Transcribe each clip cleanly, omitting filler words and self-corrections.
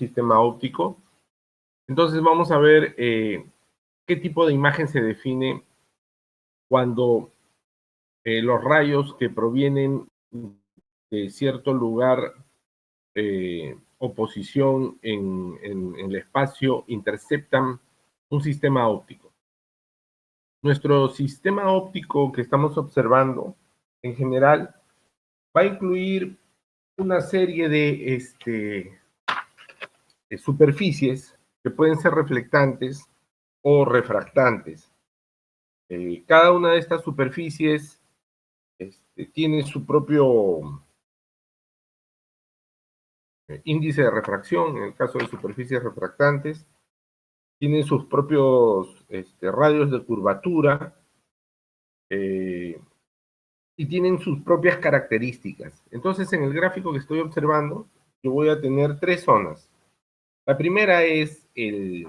sistema óptico. Entonces vamos a ver qué tipo de imagen se define cuando los rayos que provienen de cierto lugar o posición en el espacio interceptan un sistema óptico. Nuestro sistema óptico que estamos observando, en general, va a incluir una serie de superficies que pueden ser reflectantes o refractantes. Cada una de estas superficies tiene su propio índice de refracción, en el caso de superficies refractantes, tienen sus propios radios de curvatura y tienen sus propias características. Entonces, en el gráfico que estoy observando, yo voy a tener tres zonas. La primera es el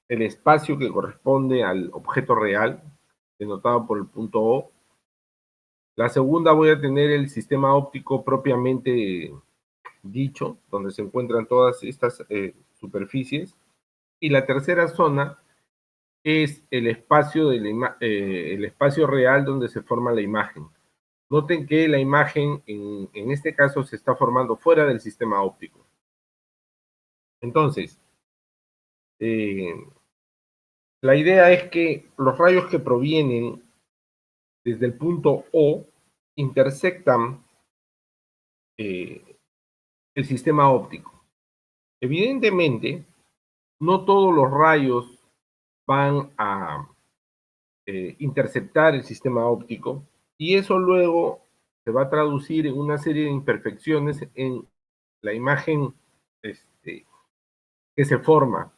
espacio que corresponde al objeto real, denotado por el punto O. La segunda voy a tener el sistema óptico propiamente dicho, donde se encuentran todas estas superficies. Y la tercera zona es el espacio, el espacio real donde se forma la imagen. Noten que la imagen en este caso se está formando fuera del sistema óptico. Entonces, la idea es que los rayos que provienen desde el punto O intersectan el sistema óptico. Evidentemente, no todos los rayos van a interceptar el sistema óptico y eso luego se va a traducir en una serie de imperfecciones en la imagen que se forma.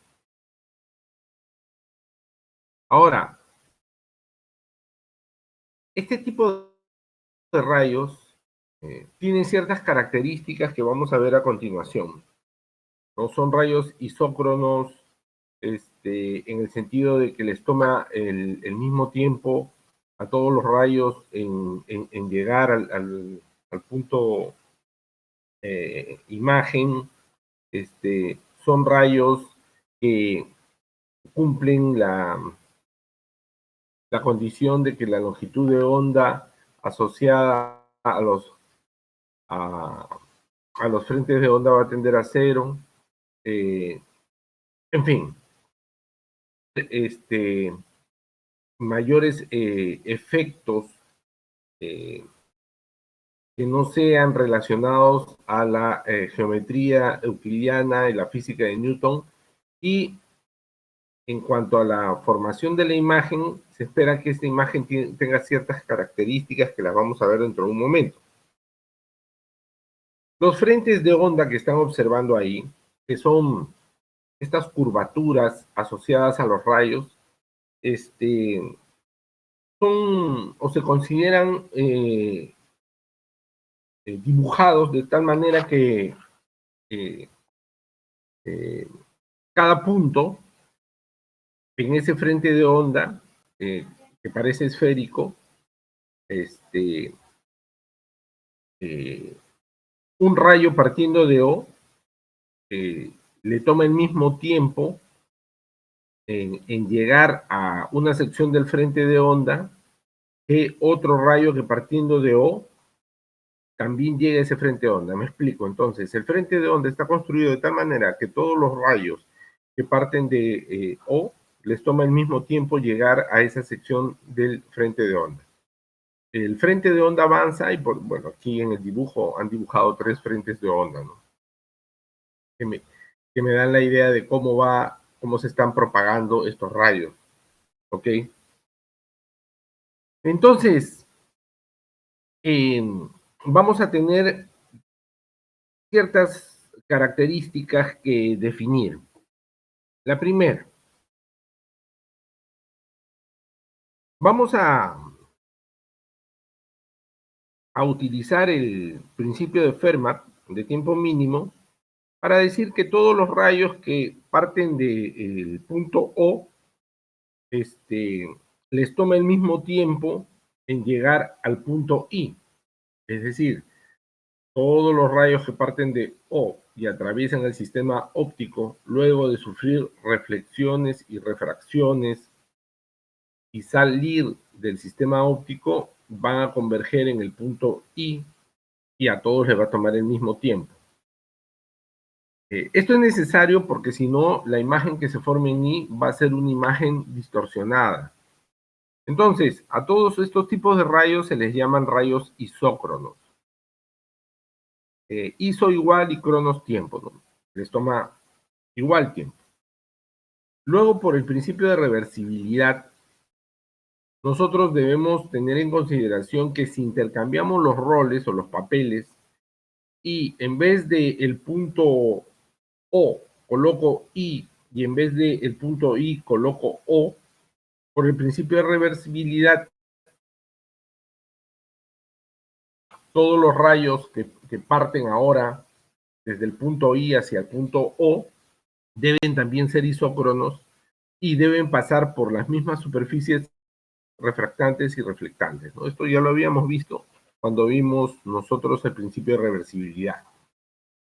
Ahora, este tipo de rayos tienen ciertas características que vamos a ver a continuación. No son rayos isócronos en el sentido de que les toma el mismo tiempo a todos los rayos en llegar al punto imagen. Son rayos que cumplen la condición de que la longitud de onda asociada a los frentes de onda va a tender a cero. En fin, mayores efectos que no sean relacionados a la geometría euclidiana y la física de Newton. Y en cuanto a la formación de la imagen, se espera que esta imagen tenga ciertas características que las vamos a ver dentro de un momento. Los frentes de onda que están observando ahí, que son estas curvaturas asociadas a los rayos, son o se consideran dibujados de tal manera que cada punto en ese frente de onda, que parece esférico, un rayo partiendo de O le toma el mismo tiempo en llegar a una sección del frente de onda que otro rayo que partiendo de O también llega a ese frente de onda. Me explico. Entonces, el frente de onda está construido de tal manera que todos los rayos que parten de O les toma el mismo tiempo llegar a esa sección del frente de onda. El frente de onda avanza y, bueno, aquí en el dibujo han dibujado tres frentes de onda, ¿no? Que me dan la idea de cómo se están propagando estos rayos, ¿ok? Entonces, vamos a tener ciertas características que definir. La primera, vamos a utilizar el principio de Fermat de tiempo mínimo para decir que todos los rayos que parten del punto O les toma el mismo tiempo en llegar al punto I. Es decir, Todos los rayos que parten de O y atraviesan el sistema óptico, luego de sufrir reflexiones y refracciones y salir del sistema óptico, van a converger en el punto I y a todos les va a tomar el mismo tiempo. Esto es necesario porque si no, la imagen que se forme en I va a ser una imagen distorsionada. Entonces, a todos estos tipos de rayos se les llaman rayos isócronos. Iso igual y cronos tiempo, ¿no? Les toma igual tiempo. Luego, por el principio de reversibilidad, nosotros debemos tener en consideración que si intercambiamos los roles o los papeles y en vez de el punto O coloco I y en vez de el punto I coloco O, por el principio de reversibilidad, todos los rayos que parten ahora desde el punto I hacia el punto O deben también ser isócronos y deben pasar por las mismas superficies refractantes y reflectantes, ¿no? Esto ya lo habíamos visto cuando vimos nosotros el principio de reversibilidad.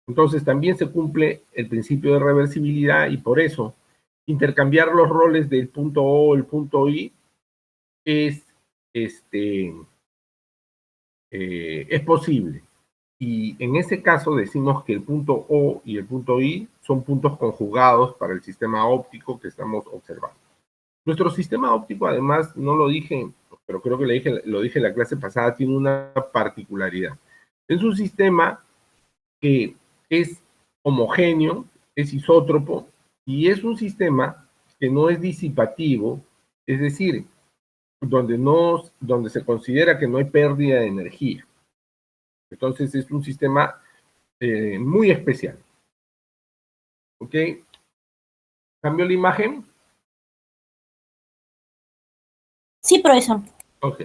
Entonces también se cumple el principio de reversibilidad y por eso intercambiar los roles del punto O el punto I es, es posible. Y en ese caso decimos que el punto O y el punto I son puntos conjugados para el sistema óptico que estamos observando. Nuestro sistema óptico, además, no lo dije, pero creo que lo dije en la clase pasada, tiene una particularidad. Es un sistema que es homogéneo, es isótropo, y es un sistema que no es disipativo, es decir, donde se considera que no hay pérdida de energía. Entonces es un sistema muy especial. ¿Ok? ¿Cambió la imagen? Sí, profesor. Ok.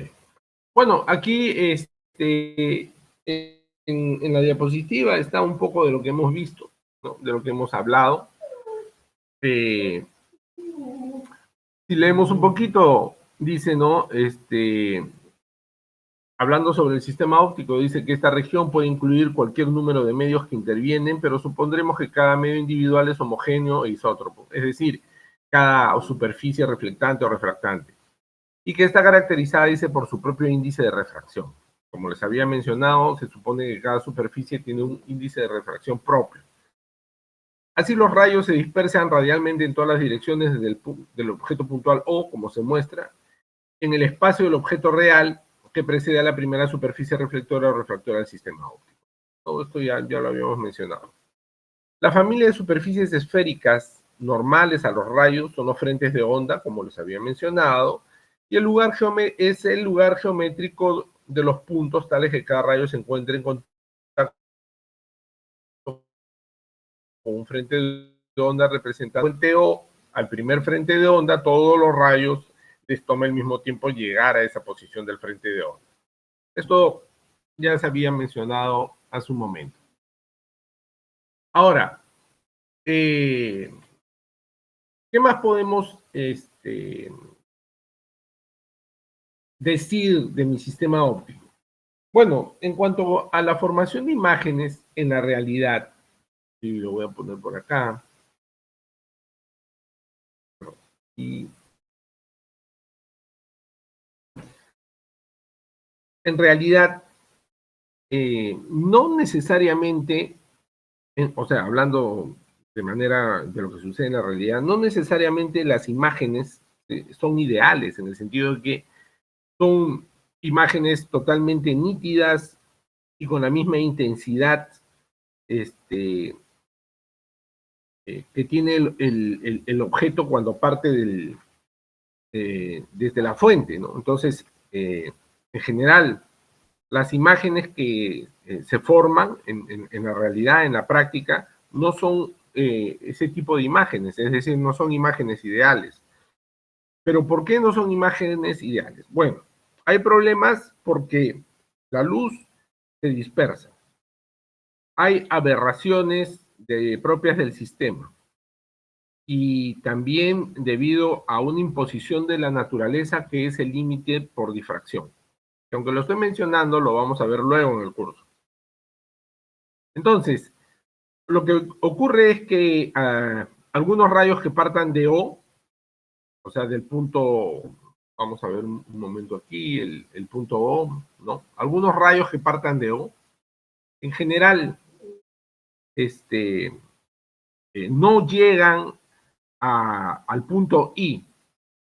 Bueno, aquí en la diapositiva está un poco de lo que hemos visto, ¿no? De lo que hemos hablado. Si leemos un poquito, dice, ¿no? Hablando sobre el sistema óptico, dice que esta región puede incluir cualquier número de medios que intervienen, pero supondremos que cada medio individual es homogéneo e isótropo, es decir, cada superficie reflectante o refractante, y que está caracterizada, dice, por su propio índice de refracción. Como les había mencionado, se supone que cada superficie tiene un índice de refracción propio. Así los rayos se dispersan radialmente en todas las direcciones desde del objeto puntual O, como se muestra, en el espacio del objeto real que precede a la primera superficie reflectora o refractora del sistema óptico. Todo esto ya lo habíamos mencionado. La familia de superficies esféricas normales a los rayos son los frentes de onda, como les había mencionado, y el lugar es el lugar geométrico de los puntos tales que cada rayo se encuentre en contacto con un frente de onda representado en frente O. Al primer frente de onda, todos los rayos les toma al mismo tiempo llegar a esa posición del frente de onda. Esto ya se había mencionado hace un momento. Ahora, ¿qué más podemos decir de mi sistema óptico? Bueno, en cuanto a la formación de imágenes en la realidad, y lo voy a poner por acá, y en realidad, no necesariamente, o sea, hablando de manera de lo que sucede en la realidad, no necesariamente las imágenes son ideales, en el sentido de que son imágenes totalmente nítidas y con la misma intensidad que tiene el objeto cuando parte desde la fuente, ¿no? Entonces, en general, las imágenes que se forman en la realidad, en la práctica, no son ese tipo de imágenes, es decir, no son imágenes ideales. Pero ¿por qué no son imágenes ideales? Bueno, hay problemas porque la luz se dispersa. Hay aberraciones propias del sistema y también debido a una imposición de la naturaleza que es el límite por difracción. Aunque lo estoy mencionando, lo vamos a ver luego en el curso. Entonces, lo que ocurre es que algunos rayos que partan de o sea, del punto, vamos a ver un momento aquí, el punto O, ¿no? Algunos rayos que partan de O, en general, no llegan al punto I,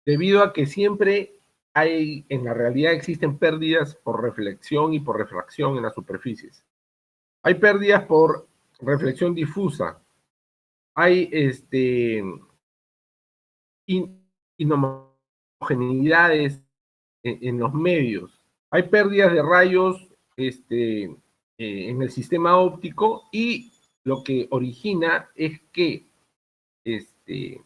debido a que siempre en la realidad existen pérdidas por reflexión y por refracción en las superficies. Hay pérdidas por reflexión difusa, hay inhomogeneidades en los medios, hay pérdidas de rayos en el sistema óptico y lo que origina es que este,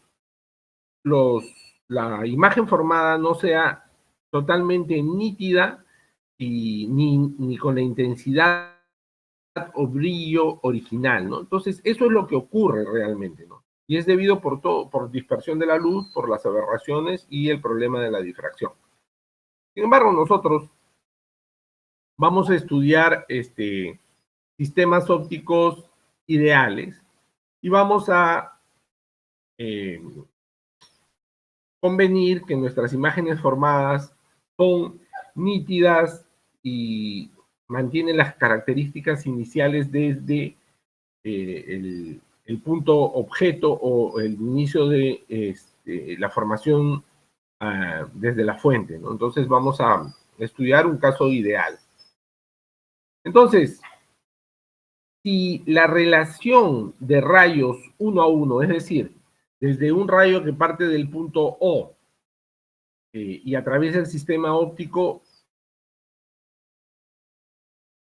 la imagen formada no sea totalmente nítida ni con la intensidad o brillo original, ¿no? Entonces, eso es lo que ocurre realmente, ¿no? Y es debido por dispersión de la luz, por las aberraciones y el problema de la difracción. Sin embargo, nosotros vamos a estudiar sistemas ópticos ideales y vamos a eh, convenir que nuestras imágenes formadas son nítidas y mantienen las características iniciales desde el punto objeto o el inicio de la formación desde la fuente, ¿no? Entonces vamos a estudiar un caso ideal. Entonces, si la relación de rayos uno a uno, es decir, desde un rayo que parte del punto O y atraviesa el sistema óptico,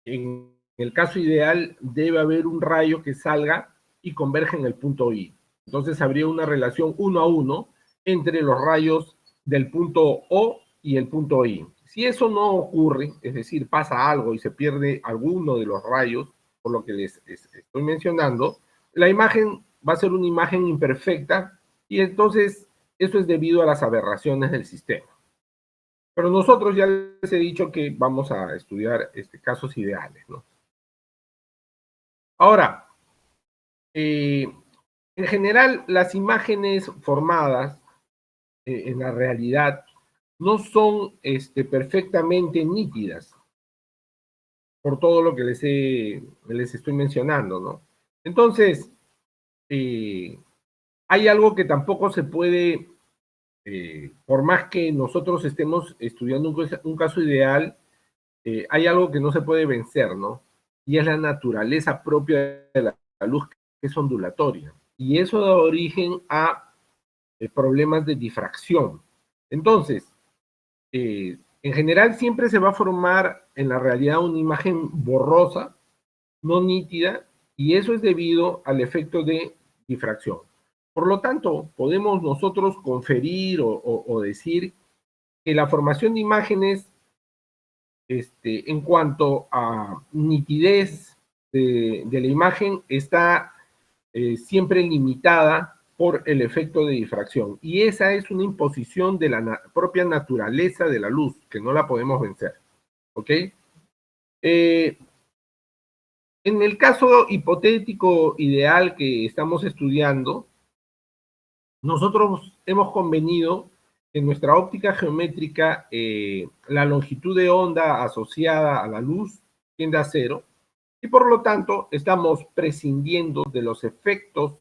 en el caso ideal debe haber un rayo que salga y converge en el punto I. Entonces habría una relación uno a uno entre los rayos del punto O y el punto I. Si eso no ocurre, es decir, pasa algo y se pierde alguno de los rayos, por lo que les estoy mencionando, la imagen va a ser una imagen imperfecta y entonces eso es debido a las aberraciones del sistema. Pero nosotros ya les he dicho que vamos a estudiar casos ideales, ¿no? Ahora, en general, las imágenes formadas en la realidad no son perfectamente nítidas por todo lo que les estoy mencionando, ¿no? Entonces, hay algo que tampoco se puede, por más que nosotros estemos estudiando un caso ideal, hay algo que no se puede vencer, ¿no? Y es la naturaleza propia de la luz, que es ondulatoria. Y eso da origen a problemas de difracción. Entonces, en general siempre se va a formar en la realidad una imagen borrosa, no nítida, y eso es debido al efecto de difracción. Por lo tanto, podemos nosotros conferir o decir que la formación de imágenes en cuanto a nitidez de la imagen está siempre limitada por el efecto de difracción. Y esa es una imposición de la propia naturaleza de la luz, que no la podemos vencer. ¿Ok? En el caso hipotético ideal que estamos estudiando, nosotros hemos convenido en nuestra óptica geométrica la longitud de onda asociada a la luz tiende a cero y por lo tanto estamos prescindiendo de los efectos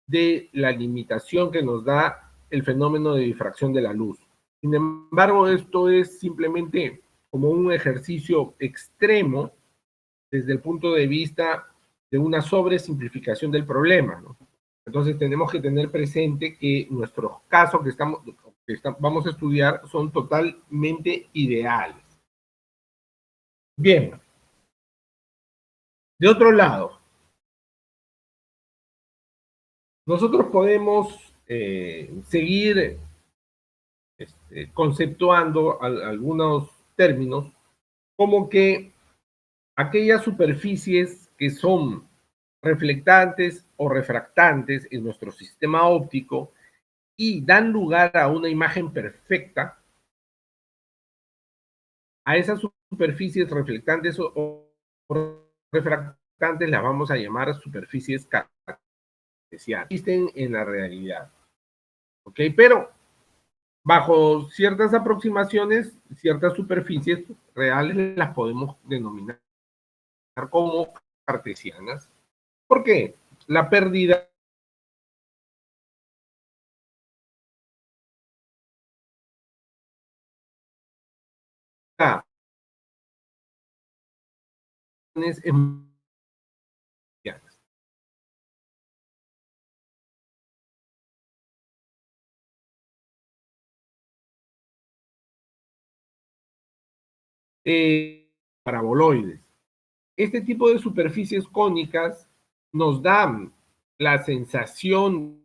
de la limitación que nos da el fenómeno de difracción de la luz. Sin embargo, esto es simplemente como un ejercicio extremo desde el punto de vista de una sobresimplificación del problema, ¿no? Entonces tenemos que tener presente que nuestros casos vamos a estudiar son totalmente ideales. Bien, de otro lado, nosotros podemos seguir conceptuando algunos términos como que aquellas superficies que son reflectantes o refractantes en nuestro sistema óptico y dan lugar a una imagen perfecta, a esas superficies reflectantes o refractantes reflectantes las vamos a llamar superficies cartesianas. Existen en la realidad. ¿Ok? Pero bajo ciertas aproximaciones, ciertas superficies reales las podemos denominar como cartesianas. ¿Por qué? La pérdida es paraboloides. Este tipo de superficies cónicas nos dan la sensación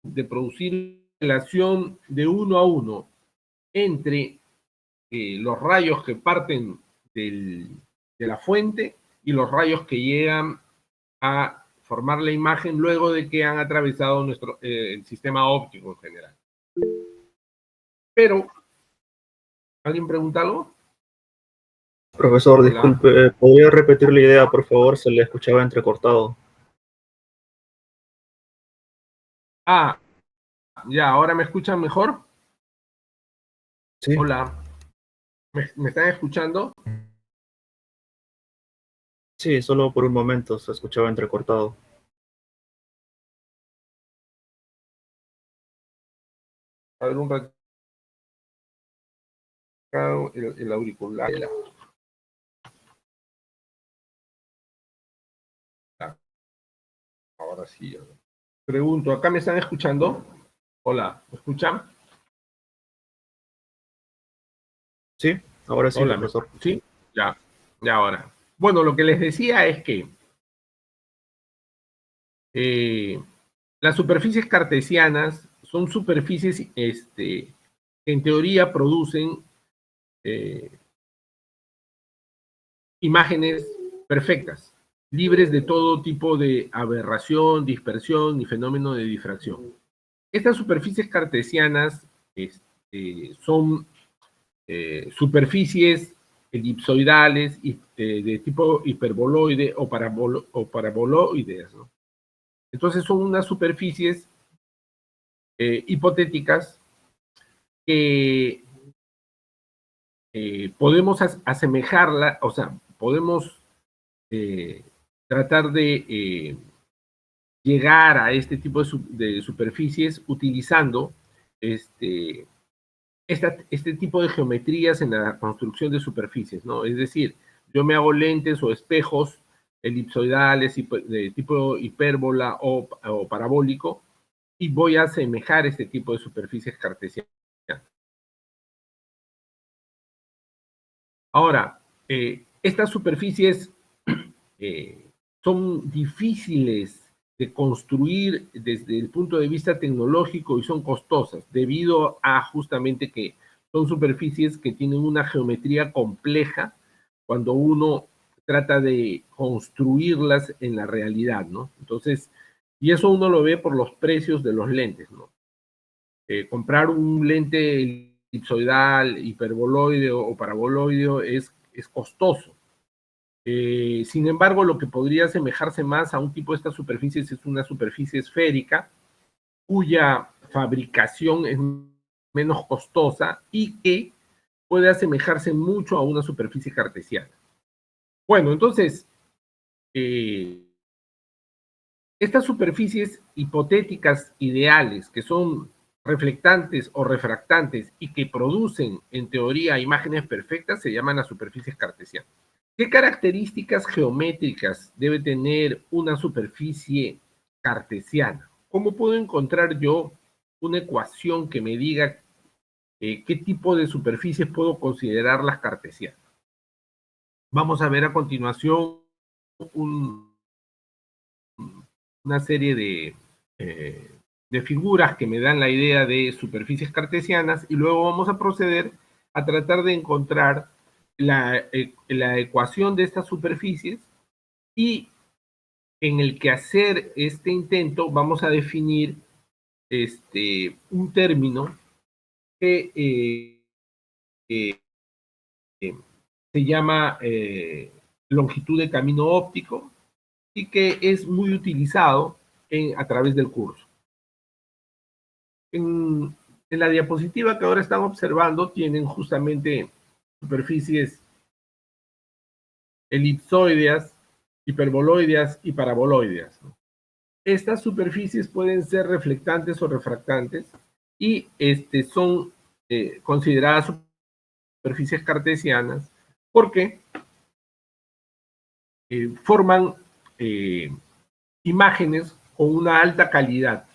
de producir relación de uno a uno entre los rayos que parten de la fuente y los rayos que llegan a formar la imagen luego de que han atravesado el sistema óptico en general. Pero, ¿alguien pregunta algo? Profesor, Hola. disculpe, ¿podría repetir la idea, por favor? Se le escuchaba entrecortado. Ah, ya, ¿ahora me escuchan mejor? Sí. Hola. ¿Me están escuchando? Sí, solo por un momento se escuchaba entrecortado. A ver, un ratito. El auricular. Ahora sí. Pregunto, ¿acá me están escuchando? Hola, ¿me escuchan? Sí, ahora sí, Hola, profesor. ¿sí? Ya, ya ahora. Bueno, lo que les decía es que las superficies cartesianas son superficies que en teoría producen imágenes perfectas, libres de todo tipo de aberración, dispersión y fenómeno de difracción. Estas superficies cartesianas son superficies elipsoidales de tipo hiperboloide o paraboloides, ¿no? Entonces son unas superficies hipotéticas que podemos asemejarla, o sea, podemos tratar de llegar a este tipo de superficies utilizando este tipo de geometrías en la construcción de superficies, ¿no? Es decir, yo me hago lentes o espejos elipsoidales de tipo hipérbola o parabólico y voy a asemejar este tipo de superficies cartesianas. Ahora, estas superficies eh, son difíciles de construir desde el punto de vista tecnológico y son costosas debido a justamente que son superficies que tienen una geometría compleja cuando uno trata de construirlas en la realidad, ¿no? Entonces, y eso uno lo ve por los precios de los lentes, ¿no? Comprar un lente elipsoidal, hiperboloide o paraboloide es costoso. Sin embargo, lo que podría asemejarse más a un tipo de estas superficies es una superficie esférica cuya fabricación es menos costosa y que puede asemejarse mucho a una superficie cartesiana. Bueno, entonces, estas superficies hipotéticas ideales que son reflectantes o refractantes y que producen en teoría imágenes perfectas se llaman las superficies cartesianas. ¿Qué características geométricas debe tener una superficie cartesiana? ¿Cómo puedo encontrar yo una ecuación que me diga qué tipo de superficies puedo considerar las cartesianas? Vamos a ver a continuación un, una serie de figuras que me dan la idea de superficies cartesianas y luego vamos a proceder a tratar de encontrar la ecuación de estas superficies y en el que hacer este intento vamos a definir un término que se llama longitud de camino óptico y que es muy utilizado a través del curso. En la diapositiva que ahora están observando tienen justamente superficies elipsoideas, hiperboloideas y paraboloideas, ¿no? Estas superficies pueden ser reflectantes o refractantes y son consideradas superficies cartesianas porque forman imágenes con una alta calidad.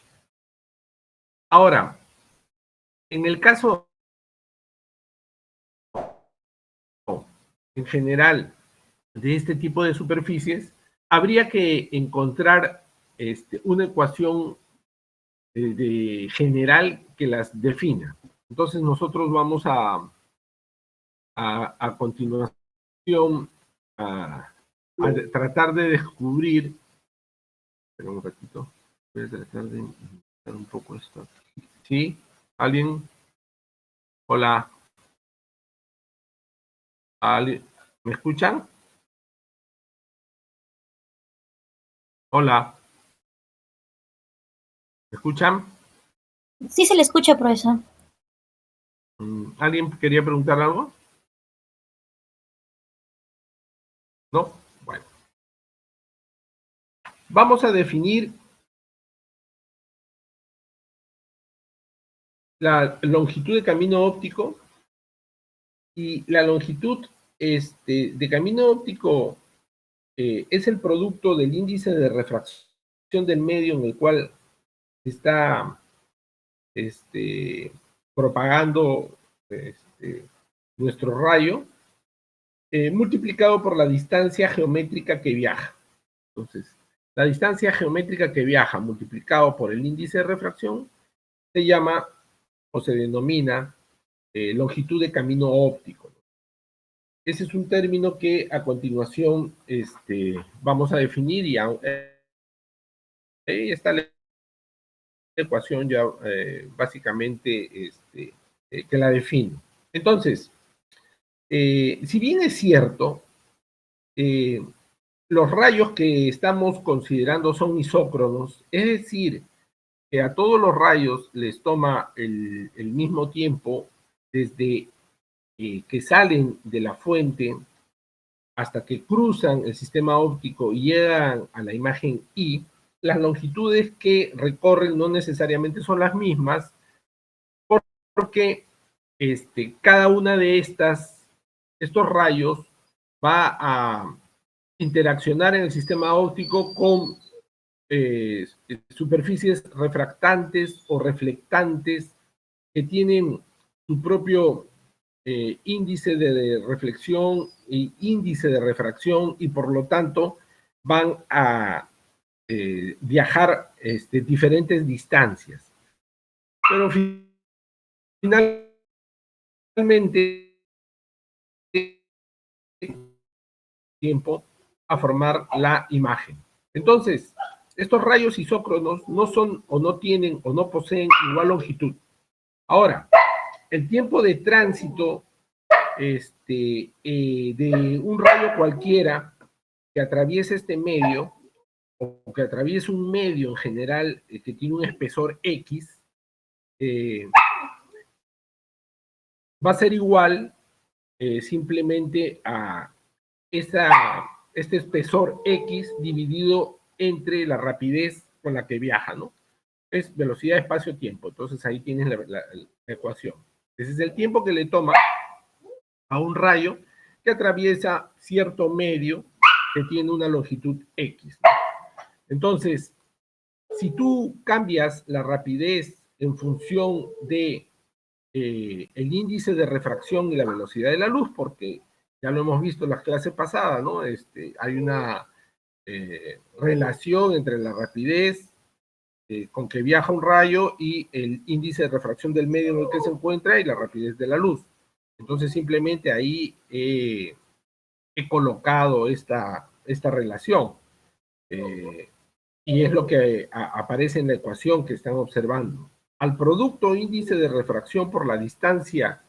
Ahora, en el caso en general de este tipo de superficies, habría que encontrar una ecuación general que las defina. Entonces nosotros vamos a continuación a tratar de descubrir. Espera un ratito. Voy a tratar de inventar un poco esto. ¿Sí? ¿Alguien? Hola. ¿Me escuchan? Hola. ¿Me escuchan? Sí se le escucha, profesor. ¿Alguien quería preguntar algo? ¿No? Bueno. Vamos a definir la longitud de camino óptico, y la longitud de camino óptico es el producto del índice de refracción del medio en el cual está propagando nuestro rayo, multiplicado por la distancia geométrica que viaja. Entonces, la distancia geométrica que viaja multiplicado por el índice de refracción se llama o se denomina longitud de camino óptico. Ese es un término que a continuación vamos a definir y ahí está la ecuación ya básicamente que la define. Entonces, si bien es cierto, los rayos que estamos considerando son isócronos, es decir, que a todos los rayos les toma el mismo tiempo desde que salen de la fuente hasta que cruzan el sistema óptico y llegan a la imagen I. Las longitudes que recorren no necesariamente son las mismas, porque cada una de estos rayos va a interaccionar en el sistema óptico con superficies refractantes o reflectantes que tienen su propio índice de reflexión y índice de refracción, y por lo tanto van a viajar diferentes distancias. Pero finalmente tiempo a formar la imagen. Entonces, estos rayos isócronos no son o no tienen o no poseen igual longitud. Ahora, el tiempo de tránsito de un rayo cualquiera que atraviese este medio, o que atraviese un medio en general que tiene un espesor X, va a ser igual simplemente a este espesor X dividido entre la rapidez con la que viaja, ¿no? Es velocidad, espacio, tiempo. Entonces ahí tienes la ecuación. Ese es el tiempo que le toma a un rayo que atraviesa cierto medio que tiene una longitud X, ¿no? Entonces, si tú cambias la rapidez en función de el índice de refracción y la velocidad de la luz, porque ya lo hemos visto en las clases pasadas, ¿no? Hay una relación entre la rapidez con que viaja un rayo y el índice de refracción del medio en el que se encuentra y la rapidez de la luz. Entonces simplemente ahí he colocado esta relación y es lo que aparece en la ecuación que están observando. Al producto índice de refracción por la distancia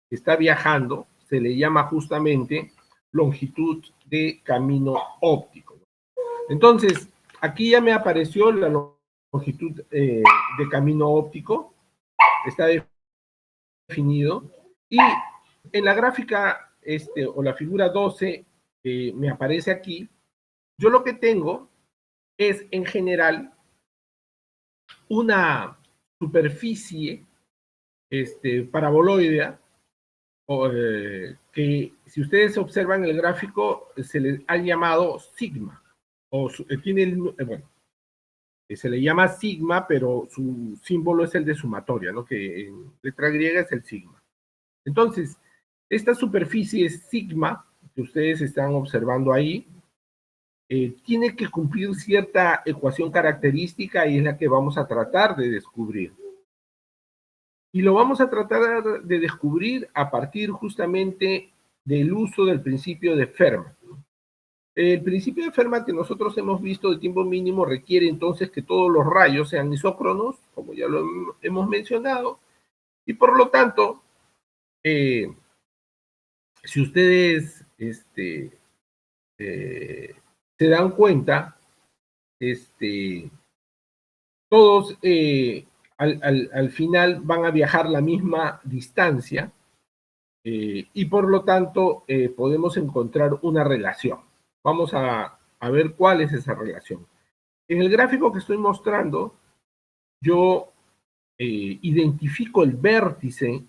que está viajando se le llama justamente longitud de camino óptico. Entonces, aquí ya me apareció la longitud de camino óptico, está definido, y en la gráfica o la figura 12 que me aparece aquí, yo lo que tengo es en general una superficie paraboloidea, que si ustedes observan el gráfico se le ha llamado sigma, bueno, se le llama sigma, pero su símbolo es el de sumatoria, ¿no? Que en letra griega es el sigma. Entonces, esta superficie sigma que ustedes están observando ahí, tiene que cumplir cierta ecuación característica y es la que vamos a tratar de descubrir. Y lo vamos a tratar de descubrir a partir justamente del uso del principio de Fermat. El principio de Fermat que nosotros hemos visto de tiempo mínimo requiere entonces que todos los rayos sean isócronos, como ya lo hemos mencionado, y por lo tanto, si ustedes se dan cuenta, todos al final van a viajar la misma distancia y por lo tanto podemos encontrar una relación. Vamos a ver cuál es esa relación. En el gráfico que estoy mostrando, yo identifico el vértice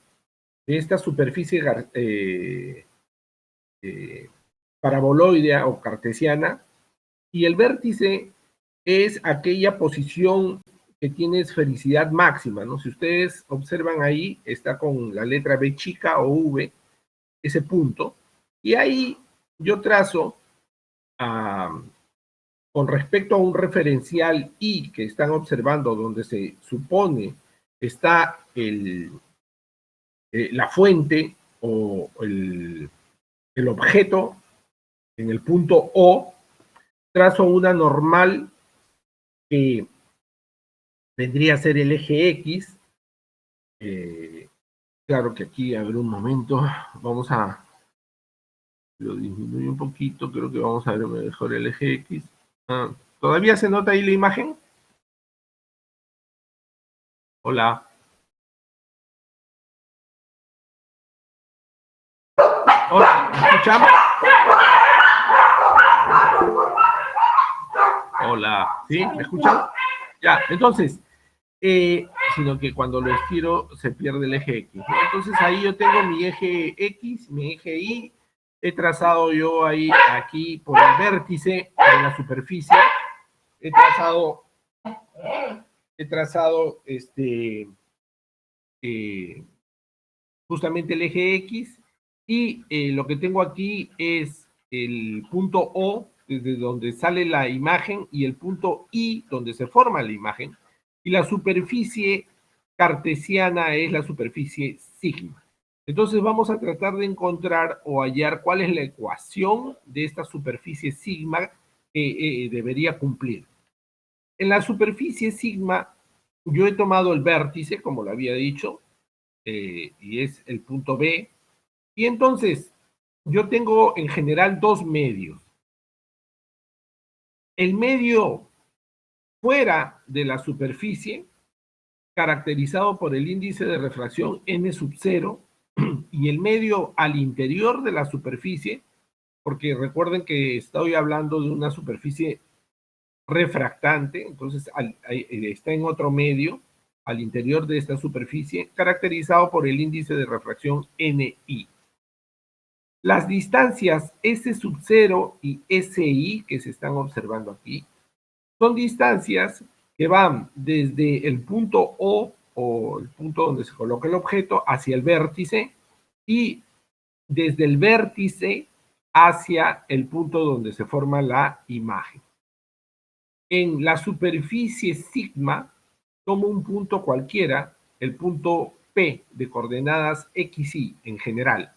de esta superficie paraboloidea o cartesiana, y el vértice es aquella posición que tiene esfericidad máxima, ¿no? Si ustedes observan ahí, está con la letra B chica o V, ese punto, y ahí yo trazo, con respecto a un referencial I que están observando, donde se supone está la fuente o el objeto en el punto O, trazo una normal que vendría a ser el eje X. Claro que aquí, a ver un momento, vamos a, lo disminuyo un poquito, creo que vamos a ver mejor el eje X. ¿Todavía se nota ahí la imagen? Hola. Hola, ¿me escuchan? Hola, ¿sí? ¿Me escuchan? Ya, entonces, sino que cuando lo estiro se pierde el eje X, ¿no? Entonces ahí yo tengo mi eje X, mi eje Y, he trazado yo ahí, aquí, por el vértice de la superficie, he trazado justamente el eje X, y lo que tengo aquí es el punto O, desde donde sale la imagen, y el punto I, donde se forma la imagen, y la superficie cartesiana es la superficie sigma. Entonces vamos a tratar de encontrar o hallar cuál es la ecuación de esta superficie sigma que debería cumplir. En la superficie sigma, yo he tomado el vértice, como lo había dicho, y es el punto B, y entonces yo tengo en general dos medios. El medio fuera de la superficie, caracterizado por el índice de refracción n sub 0, y el medio al interior de la superficie, porque recuerden que estoy hablando de una superficie refractante, entonces está en otro medio, al interior de esta superficie, caracterizado por el índice de refracción NI. Las distancias S sub 0 y SI que se están observando aquí son distancias que van desde el punto O el punto donde se coloca el objeto, hacia el vértice, y desde el vértice hacia el punto donde se forma la imagen. En la superficie sigma, tomo un punto cualquiera, el punto P de coordenadas X, Y en general,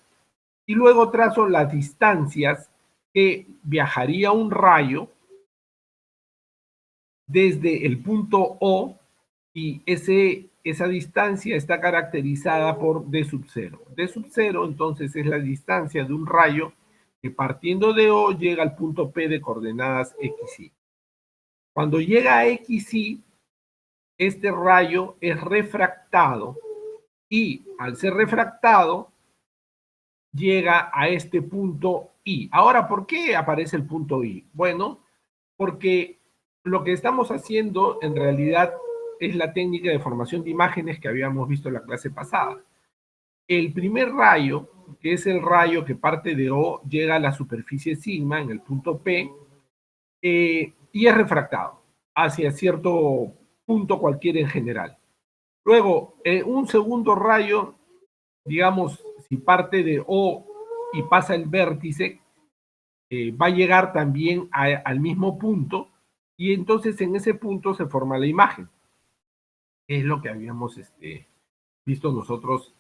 y luego trazo las distancias que viajaría un rayo desde el punto O, y esa distancia está caracterizada por D sub 0. D sub 0 entonces es la distancia de un rayo que partiendo de O llega al punto P de coordenadas X, Y. Cuando llega a X, Y, este rayo es refractado y al ser refractado llega a este punto I. Ahora, ¿por qué aparece el punto I? Bueno, porque lo que estamos haciendo en realidad es la técnica de formación de imágenes que habíamos visto en la clase pasada. El primer rayo, que es el rayo que parte de O, llega a la superficie sigma en el punto P y es refractado hacia cierto punto cualquiera en general. Luego, un segundo rayo, digamos, si parte de O y pasa el vértice, va a llegar también al mismo punto y entonces en ese punto se forma la imagen. Es lo que habíamos visto nosotros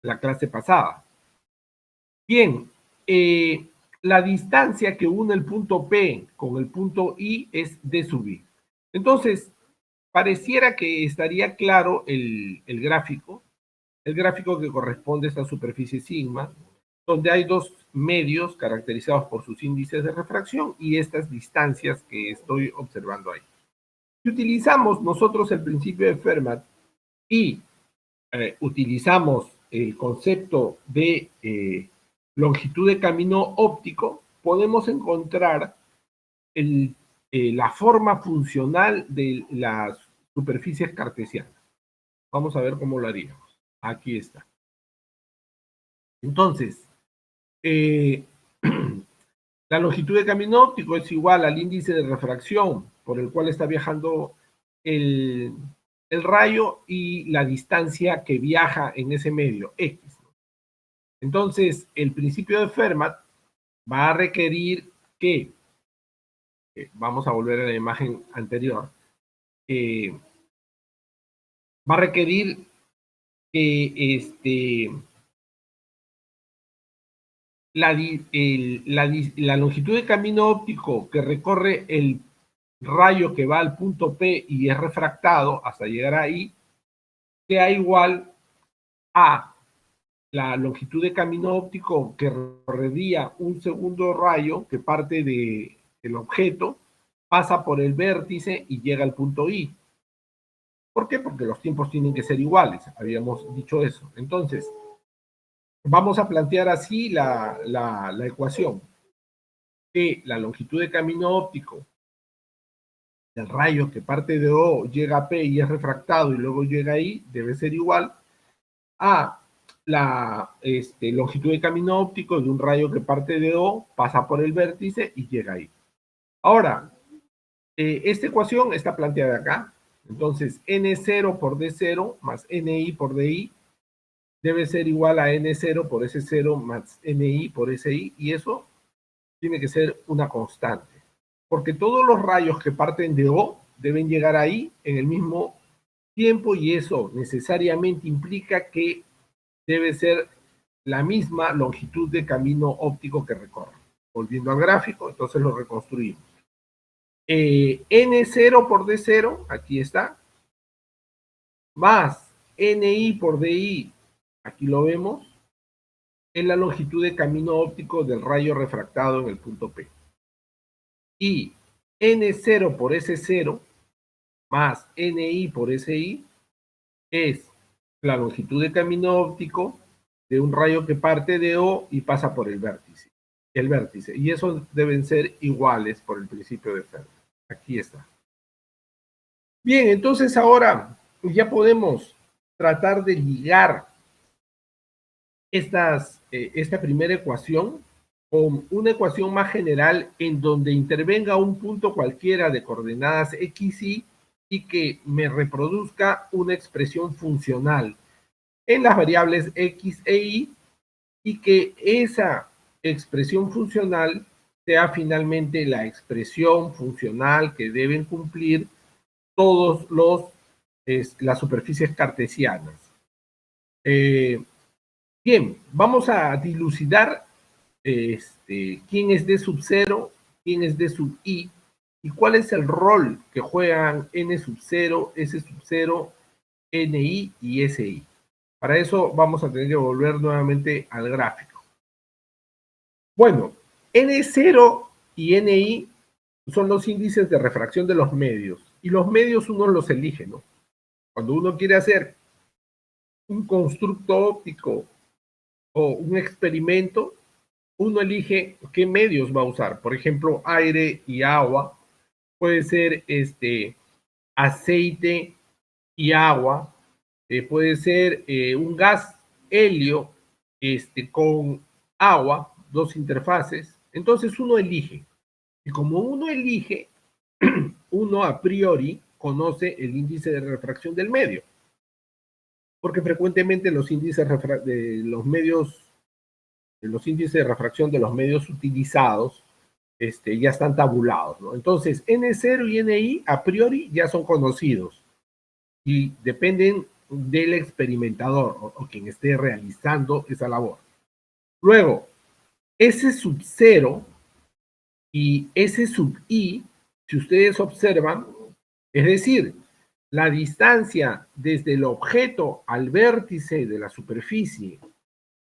la clase pasada. Bien, la distancia que une el punto P con el punto I es D sub I. Entonces, pareciera que estaría claro el gráfico que corresponde a esta superficie sigma, donde hay dos medios caracterizados por sus índices de refracción y estas distancias que estoy observando ahí. Si utilizamos nosotros el principio de Fermat y utilizamos el concepto de longitud de camino óptico, podemos encontrar la forma funcional de las superficies cartesianas. Vamos a ver cómo lo haríamos. Aquí está. Entonces, la longitud de camino óptico es igual al índice de refracción por el cual está viajando el rayo y la distancia que viaja en ese medio, X. Entonces, el principio de Fermat va a requerir que, vamos a volver a la imagen anterior, va a requerir que la longitud de camino óptico que recorre el rayo que va al punto P y es refractado hasta llegar ahí, sea igual a la longitud de camino óptico que recorrería un segundo rayo que parte del objeto, pasa por el vértice y llega al punto I. ¿Por qué? Porque los tiempos tienen que ser iguales, habíamos dicho eso. Entonces, vamos a plantear así la ecuación, que la longitud de camino óptico del rayo que parte de O llega a P y es refractado y luego llega ahí, debe ser igual a la longitud de camino óptico de un rayo que parte de O, pasa por el vértice y llega ahí. Ahora, esta ecuación está planteada acá. Entonces, N0 por D0 más NI por DI debe ser igual a N0 por S0 más NI por SI, y eso tiene que ser una constante, porque todos los rayos que parten de O deben llegar ahí en el mismo tiempo, y eso necesariamente implica que debe ser la misma longitud de camino óptico que recorre. Volviendo al gráfico, entonces lo reconstruimos. N0 por D0, aquí está, más NI por DI, aquí lo vemos, es la longitud de camino óptico del rayo refractado en el punto P. Y N0 por S0 más NI por SI es la longitud de camino óptico de un rayo que parte de O y pasa por el vértice. Y esos deben ser iguales por el principio de Fermat. Aquí está. Bien, entonces ahora ya podemos tratar de ligar esta primera ecuación con una ecuación más general en donde intervenga un punto cualquiera de coordenadas X, y que me reproduzca una expresión funcional en las variables X e y que esa expresión funcional sea finalmente la expresión funcional que deben cumplir todos las superficies cartesianas. Bien, vamos a dilucidar quién es D sub 0, quién es D sub I, y cuál es el rol que juegan N sub 0, S sub 0, NI y SI. Para eso vamos a tener que volver nuevamente al gráfico. Bueno, N0 y NI son los índices de refracción de los medios. Y los medios uno los elige, ¿no? Cuando uno quiere hacer un constructo óptico o un experimento, uno elige qué medios va a usar. Por ejemplo, aire y agua. Puede ser aceite y agua. Puede ser un gas helio con agua, dos interfaces. Entonces uno elige. Y como uno elige, uno a priori conoce el índice de refracción del medio. Porque frecuentemente los índices de los medios, los índices de refracción de los medios utilizados ya están tabulados, ¿no? Entonces, N0 y NI a priori ya son conocidos y dependen del experimentador o quien esté realizando esa labor. Luego, S sub 0 y S sub I, si ustedes observan, es decir, la distancia desde el objeto al vértice de la superficie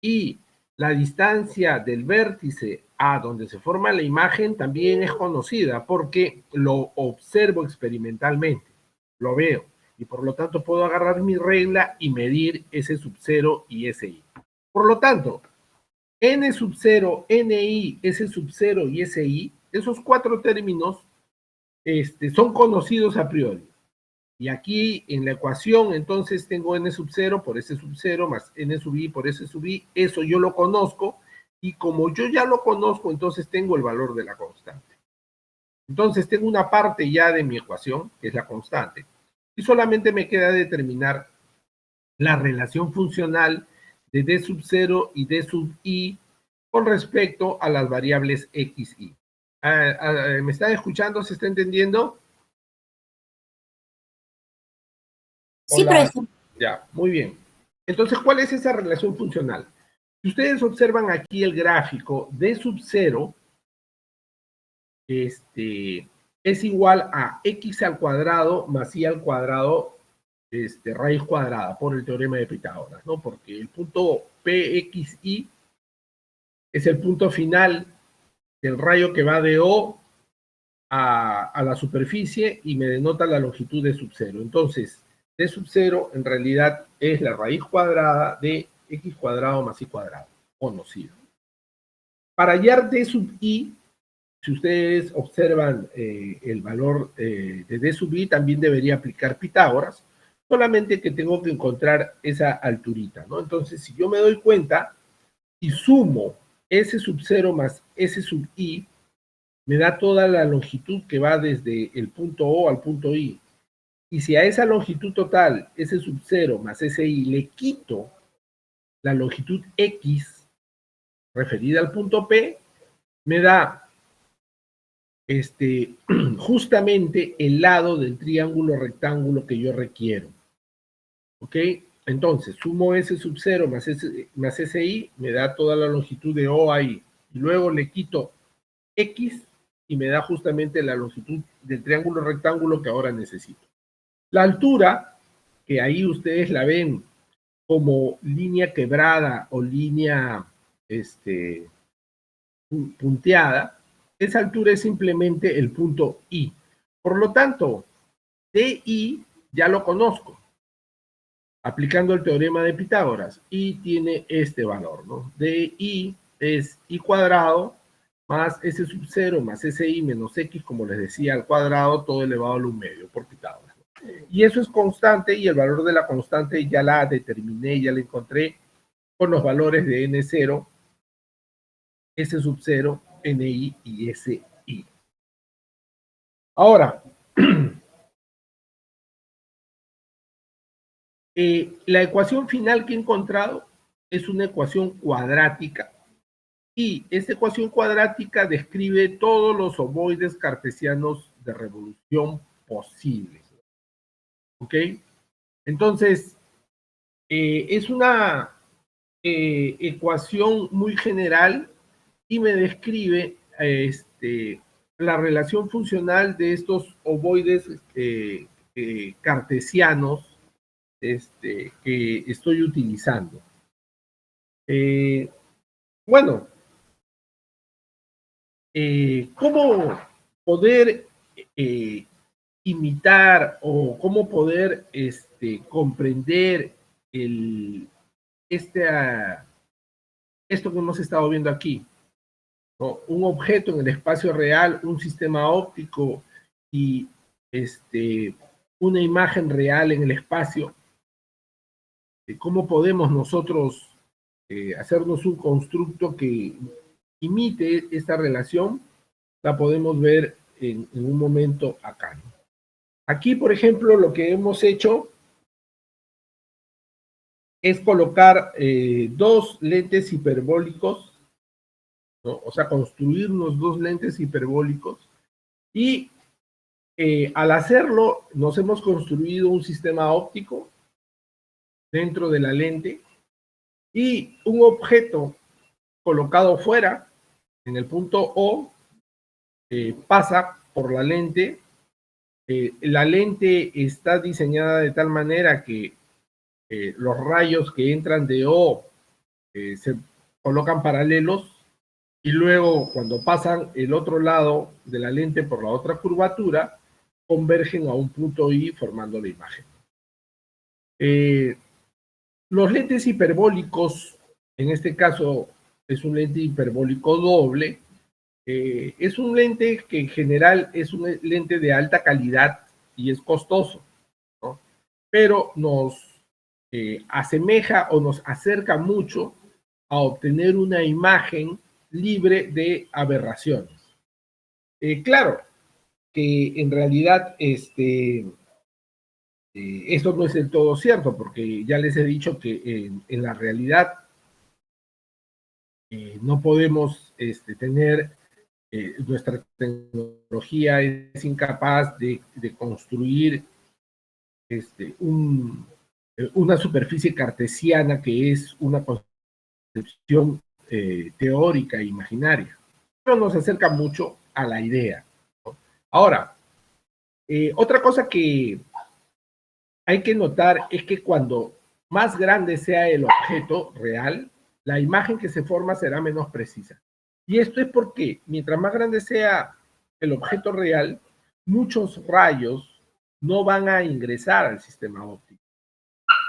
y la distancia del vértice a donde se forma la imagen también es conocida porque lo observo experimentalmente, lo veo y por lo tanto puedo agarrar mi regla y medir S sub 0 y SI. Por lo tanto, N sub 0, NI, S sub 0 y SI, esos cuatro términos son conocidos a priori. Y aquí en la ecuación entonces tengo n sub 0 por s sub 0 más n sub i por s sub i. Eso yo lo conozco y como yo ya lo conozco, entonces tengo el valor de la constante. Entonces tengo una parte ya de mi ecuación, que es la constante, y solamente me queda determinar la relación funcional de d sub 0 y d sub i con respecto a las variables x, y. ¿Me están escuchando? ¿Se está entendiendo? Sí, Hola. profesor. Ya, muy bien. Entonces, ¿cuál es esa relación funcional? Si ustedes observan aquí el gráfico, d sub 0 es igual a x al cuadrado más y al cuadrado raíz cuadrada por el teorema de Pitágoras, ¿no? Porque el punto PXY es el punto final del rayo que va de O a la superficie y me denota la longitud de sub 0. Entonces, d sub 0 en realidad es la raíz cuadrada de x cuadrado más y cuadrado, conocido. Para hallar d sub i, si ustedes observan el valor de d sub i, también debería aplicar Pitágoras, solamente que tengo que encontrar esa alturita, ¿no? Entonces, si yo me doy cuenta y sumo s sub 0 más s sub i, me da toda la longitud que va desde el punto O al punto I. Y si a esa longitud total, S sub 0 más SI, le quito la longitud X referida al punto P, me da justamente el lado del triángulo rectángulo que yo requiero. ¿Ok? Entonces, sumo S sub 0 más SI, me da toda la longitud de O a I. Y luego le quito X y me da justamente la longitud del triángulo rectángulo que ahora necesito. La altura, que ahí ustedes la ven como línea quebrada o línea punteada, esa altura es simplemente el punto I. Por lo tanto, DI ya lo conozco, aplicando el teorema de Pitágoras, y tiene este valor, ¿no? DI es I cuadrado más S sub 0 más SI menos X, como les decía, al cuadrado, todo elevado al 1/2 por Pitágoras. Y eso es constante y el valor de la constante ya la determiné, ya la encontré con los valores de N0, S sub 0, NI y SI. Ahora, la ecuación final que he encontrado es una ecuación cuadrática y esta ecuación cuadrática describe todos los ovoides cartesianos de revolución posibles. ¿Ok? Entonces, es una ecuación muy general y me describe la relación funcional de estos ovoides cartesianos que estoy utilizando. Bueno, cómo poder imitar o cómo poder comprender esto que hemos estado viendo aquí, ¿no? Un objeto en el espacio real, un sistema óptico y una imagen real en el espacio. ¿Cómo podemos nosotros hacernos un constructo que imite esta relación? La podemos ver en un momento acá, ¿no? Aquí, por ejemplo, lo que hemos hecho es colocar dos lentes hiperbólicos, ¿no? O sea, construirnos dos lentes hiperbólicos y al hacerlo nos hemos construido un sistema óptico dentro de la lente y un objeto colocado fuera en el punto O pasa por la lente. La lente está diseñada de tal manera que los rayos que entran de O se colocan paralelos y luego cuando pasan el otro lado de la lente por la otra curvatura, convergen a un punto I formando la imagen. Los lentes hiperbólicos, en este caso es un lente hiperbólico doble, es un lente que en general es un lente de alta calidad y es costoso, ¿no? Pero nos asemeja o nos acerca mucho a obtener una imagen libre de aberraciones. Claro que en realidad esto no es del todo cierto, porque ya les he dicho que en la realidad no podemos tener, nuestra tecnología es incapaz de construir una superficie cartesiana que es una concepción teórica e imaginaria, pero nos acerca mucho a la idea, ¿no? Ahora, otra cosa que hay que notar es que cuando más grande sea el objeto real, la imagen que se forma será menos precisa. Y esto es porque mientras más grande sea el objeto real, muchos rayos no van a ingresar al sistema óptico,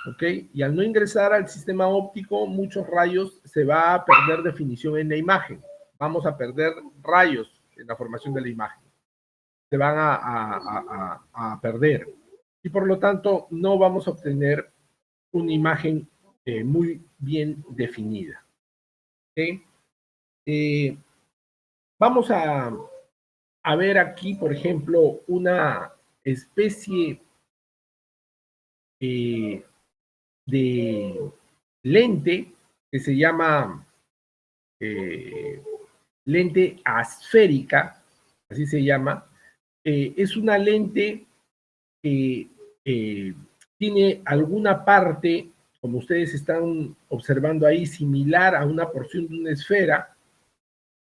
¿ok? Y al no ingresar al sistema óptico, muchos rayos se va a perder definición en la imagen. Vamos a perder rayos en la formación de la imagen. Se van a perder. Y por lo tanto, no vamos a obtener una imagen muy bien definida. ¿Okay? Vamos a ver aquí, por ejemplo, una especie de lente que se llama lente asférica, así se llama. Es una lente que tiene alguna parte, como ustedes están observando ahí, similar a una porción de una esfera,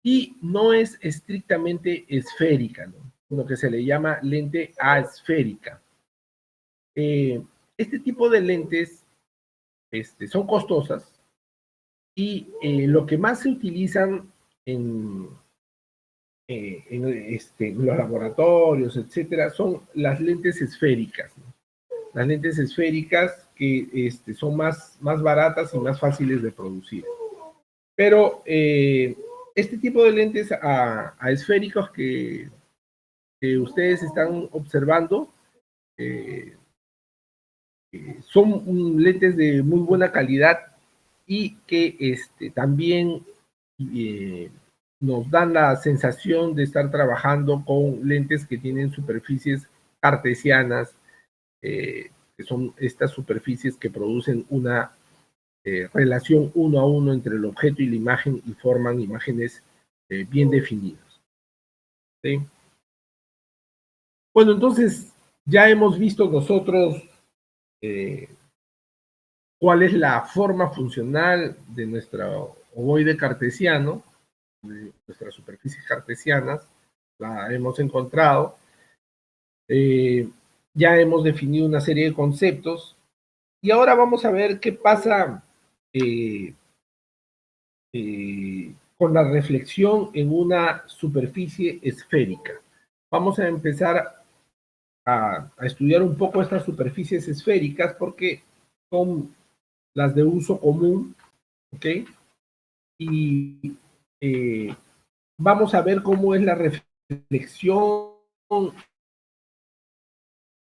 y no es estrictamente esférica, ¿no? Lo que se le llama lente asférica. Este tipo de lentes son costosas y lo que más se utilizan en los laboratorios, etcétera, son las lentes esféricas, ¿no? Las lentes esféricas que son más baratas y más fáciles de producir. Pero este tipo de lentes a esféricos que ustedes están observando son lentes de muy buena calidad y que también nos dan la sensación de estar trabajando con lentes que tienen superficies cartesianas, que son estas superficies que producen una relación uno a uno entre el objeto y la imagen y forman imágenes bien definidas. ¿Sí? Bueno, entonces ya hemos visto nosotros cuál es la forma funcional de nuestro ovoide cartesiano, de nuestras superficies cartesianas, la hemos encontrado. Ya hemos definido una serie de conceptos y ahora vamos a ver qué pasa con la reflexión en una superficie esférica. Vamos a empezar a estudiar un poco estas superficies esféricas porque son las de uso común, ¿ok? Y vamos a ver cómo es la reflexión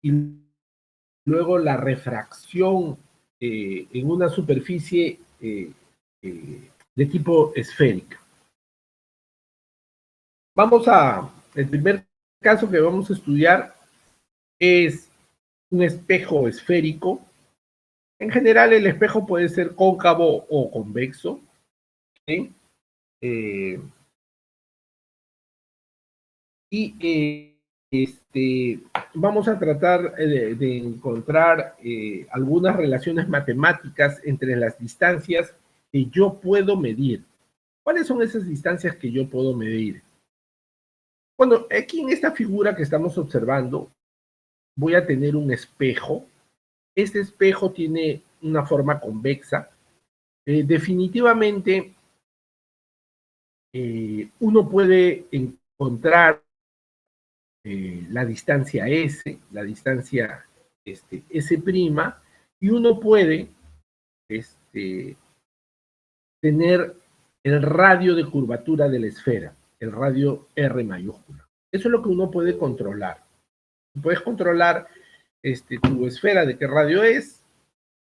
y luego la refracción en una superficie de tipo esférica. El primer caso que vamos a estudiar es un espejo esférico. En general, el espejo puede ser cóncavo o convexo, ¿sí? Vamos a tratar de encontrar algunas relaciones matemáticas entre las distancias que yo puedo medir. ¿Cuáles son esas distancias que yo puedo medir? Bueno, aquí en esta figura que estamos observando, voy a tener un espejo. Este espejo tiene una forma convexa. Definitivamente, uno puede encontrar la distancia S, la distancia S', y uno puede tener el radio de curvatura de la esfera, el radio R mayúscula. Eso es lo que uno puede controlar. Puedes controlar tu esfera de qué radio es,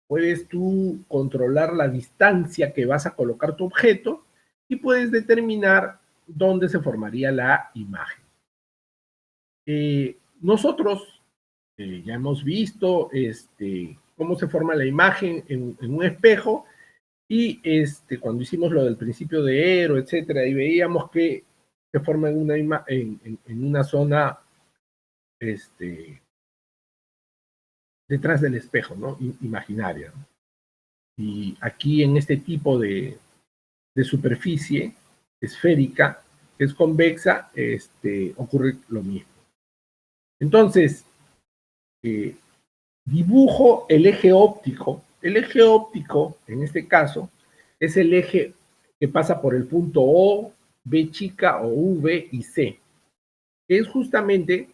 puedes tú controlar la distancia que vas a colocar tu objeto y puedes determinar dónde se formaría la imagen. Nosotros ya hemos visto cómo se forma la imagen en un espejo y cuando hicimos lo del principio de Eero, etcétera, y veíamos que se forma en una zona detrás del espejo, ¿no? Imaginaria, ¿no? Y aquí en este tipo de superficie esférica, que es convexa, ocurre lo mismo. Entonces, dibujo el eje óptico. El eje óptico, en este caso, es el eje que pasa por el punto O, B chica o V y C, que es justamente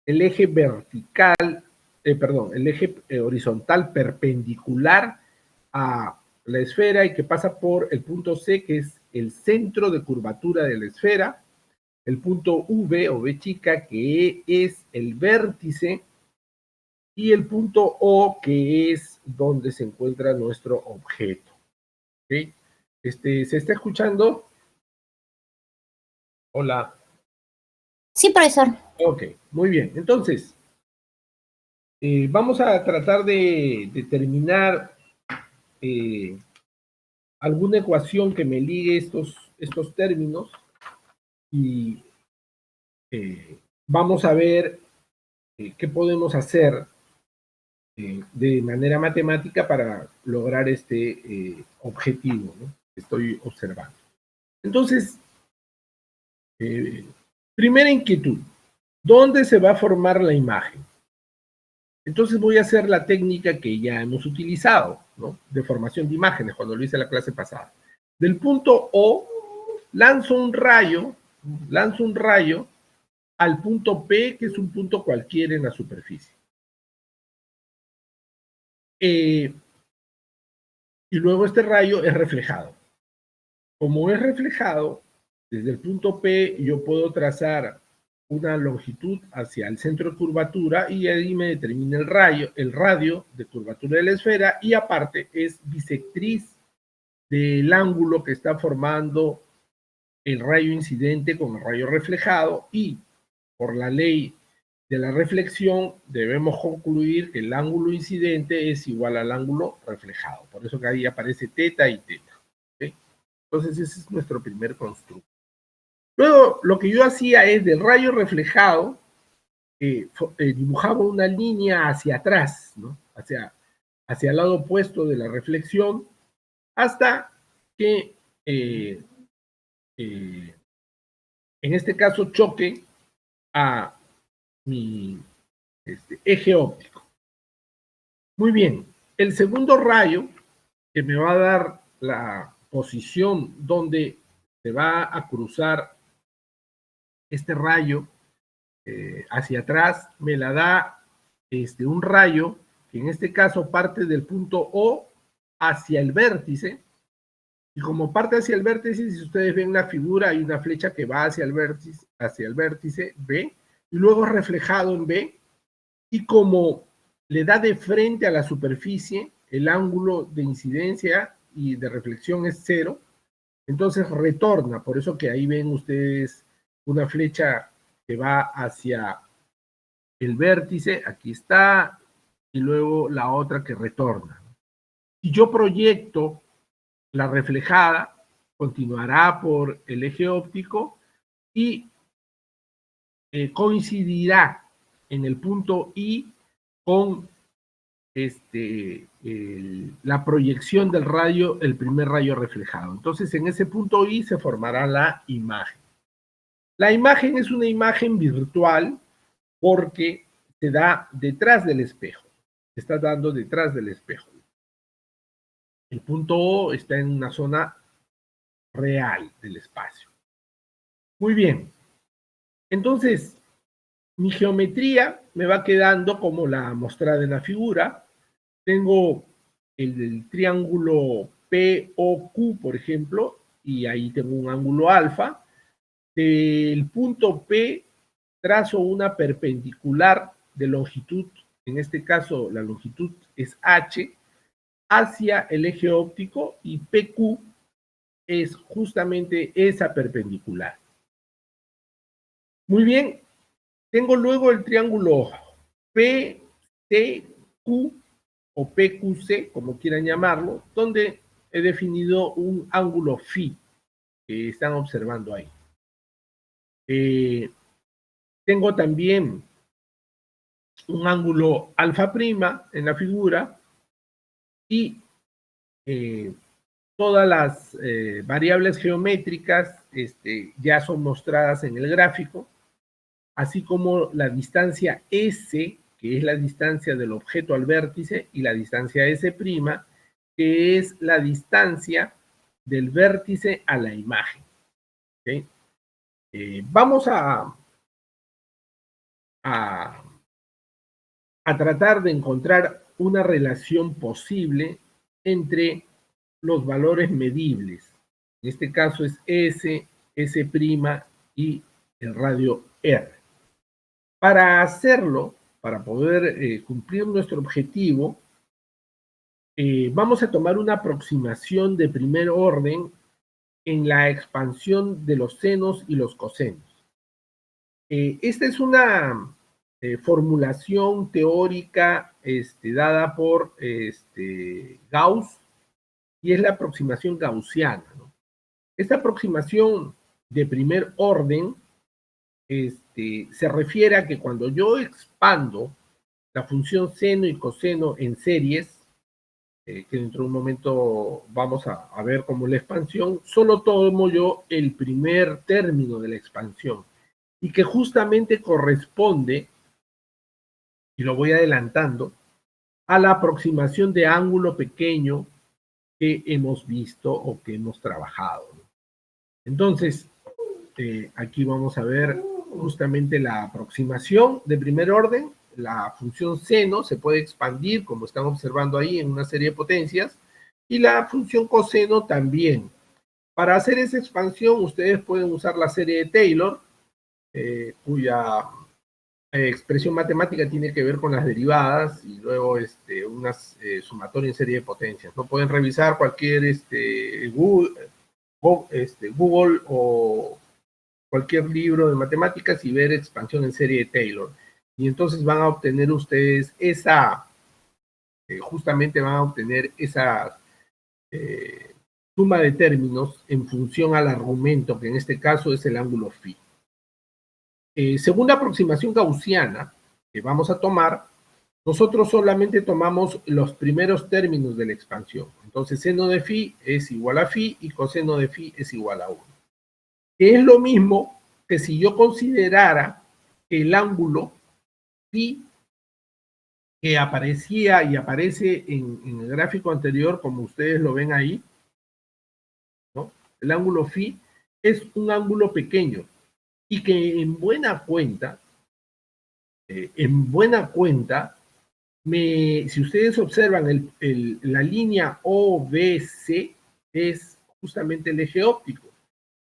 el eje vertical, el eje horizontal perpendicular a la esfera y que pasa por el punto C, que es el centro de curvatura de la esfera, el punto V o B chica, que es el vértice, y el punto O, que es donde se encuentra nuestro objeto. ¿Sí? ¿Se está escuchando? Hola. Sí, profesor. Ok, muy bien. Entonces, vamos a tratar de determinar alguna ecuación que me ligue estos términos y vamos a ver qué podemos hacer de manera matemática para lograr este objetivo, ¿no? Que estoy observando. Entonces, primera inquietud, ¿dónde se va a formar la imagen? Entonces voy a hacer la técnica que ya hemos utilizado, ¿no? De formación de imágenes, cuando lo hice en la clase pasada. Del punto O, lanzo un rayo al punto P, que es un punto cualquiera en la superficie. Y luego este rayo es reflejado. Como es reflejado, desde el punto P yo puedo trazar una longitud hacia el centro de curvatura y ahí me determina el radio de curvatura de la esfera, y aparte es bisectriz del ángulo que está formando el rayo incidente con el rayo reflejado, y por la ley de la reflexión debemos concluir que el ángulo incidente es igual al ángulo reflejado. Por eso que ahí aparece teta y teta. ¿Okay? Entonces ese es nuestro primer constructo. Luego, lo que yo hacía es del rayo reflejado, dibujaba una línea hacia atrás, ¿no? Hacia el lado opuesto de la reflexión, hasta que, en este caso, choque a mi eje óptico. Muy bien, el segundo rayo, que me va a dar la posición donde se va a cruzar este rayo hacia atrás, me la da un rayo que en este caso parte del punto O hacia el vértice, y como parte hacia el vértice, si ustedes ven la figura, hay una flecha que va hacia el vértice B, y luego es reflejado en B, y como le da de frente a la superficie, el ángulo de incidencia y de reflexión es 0, entonces retorna, por eso que ahí ven ustedes una flecha que va hacia el vértice, aquí está, y luego la otra que retorna. Si yo proyecto la reflejada, continuará por el eje óptico y coincidirá en el punto I con la proyección del rayo, el primer rayo reflejado. Entonces, en ese punto I se formará la imagen. La imagen es una imagen virtual porque se da detrás del espejo. Se está dando detrás del espejo. El punto O está en una zona real del espacio. Muy bien. Entonces, mi geometría me va quedando como la mostrada en la figura. Tengo el triángulo POQ, por ejemplo, y ahí tengo un ángulo alfa. Del punto P trazo una perpendicular de longitud, en este caso la longitud es H, hacia el eje óptico, y PQ es justamente esa perpendicular. Muy bien, tengo luego el triángulo PCQ o PQC, como quieran llamarlo, donde he definido un ángulo phi que están observando ahí. Tengo también un ángulo alfa prima en la figura y todas las variables geométricas ya son mostradas en el gráfico, así como la distancia S, que es la distancia del objeto al vértice, y la distancia S', que es la distancia del vértice a la imagen. ¿Okay? Vamos a tratar de encontrar una relación posible entre los valores medibles. En este caso es S, S' y el radio R. Para hacerlo, para poder cumplir nuestro objetivo, vamos a tomar una aproximación de primer orden en la expansión de los senos y los cosenos. Esta es una formulación teórica dada por Gauss, y es la aproximación gaussiana, ¿no? Esta aproximación de primer orden se refiere a que cuando yo expando la función seno y coseno en series, que dentro de un momento vamos a ver cómo la expansión, solo tomo yo el primer término de la expansión, y que justamente corresponde, y lo voy adelantando, a la aproximación de ángulo pequeño que hemos visto o que hemos trabajado. Entonces, aquí vamos a ver justamente la aproximación de primer orden. La función seno se puede expandir, como están observando ahí, en una serie de potencias, y la función coseno también. Para hacer esa expansión, ustedes pueden usar la serie de Taylor, cuya expresión matemática tiene que ver con las derivadas, y luego unas sumatoria en serie de potencias. No pueden revisar cualquier Google o cualquier libro de matemáticas y ver expansión en serie de Taylor. Y entonces van a obtener ustedes justamente van a obtener esa suma de términos en función al argumento, que en este caso es el ángulo phi. Según la aproximación gaussiana que vamos a tomar, nosotros solamente tomamos los primeros términos de la expansión. Entonces, seno de phi es igual a phi y coseno de phi es igual a 1. Que es lo mismo que si yo considerara el ángulo phi que aparecía y aparece en el gráfico anterior, como ustedes lo ven ahí, ¿no? El ángulo phi es un ángulo pequeño y que en buena cuenta, si ustedes observan la línea OBC es justamente el eje óptico.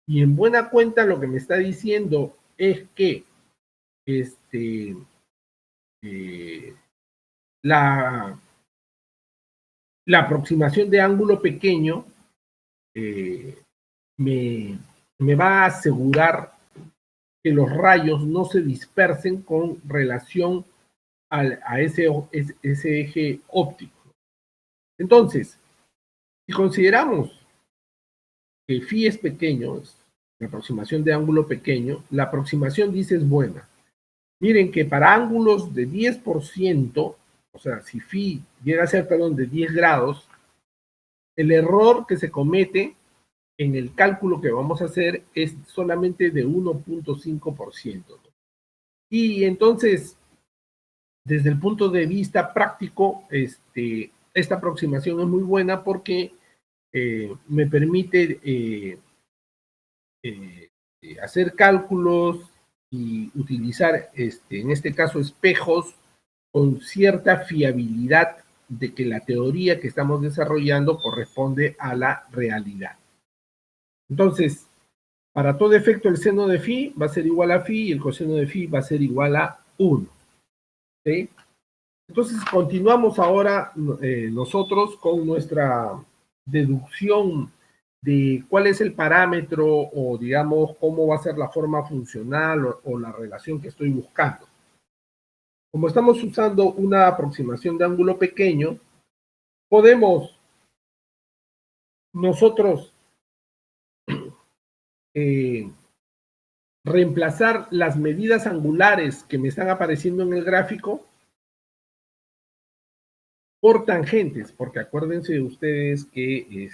Y en buena cuenta lo que me está diciendo es que la aproximación de ángulo pequeño me va a asegurar que los rayos no se dispersen con relación a ese eje óptico. Entonces, si consideramos que phi es pequeño, es la aproximación de ángulo pequeño, la aproximación dice es buena. Miren que para ángulos de 10%, o sea, si phi llega a ser, perdón, de 10 grados, el error que se comete en el cálculo que vamos a hacer es solamente de 1.5%. Y entonces, desde el punto de vista práctico, esta aproximación es muy buena porque me permite hacer cálculos y utilizar, en este caso, espejos con cierta fiabilidad de que la teoría que estamos desarrollando corresponde a la realidad. Entonces, para todo efecto, el seno de phi va a ser igual a phi y el coseno de phi va a ser igual a 1. ¿Sí? Entonces, continuamos ahora nosotros con nuestra deducción de cuál es el parámetro o, digamos, cómo va a ser la forma funcional o la relación que estoy buscando. Como estamos usando una aproximación de ángulo pequeño, podemos nosotros reemplazar las medidas angulares que me están apareciendo en el gráfico por tangentes, porque acuérdense ustedes que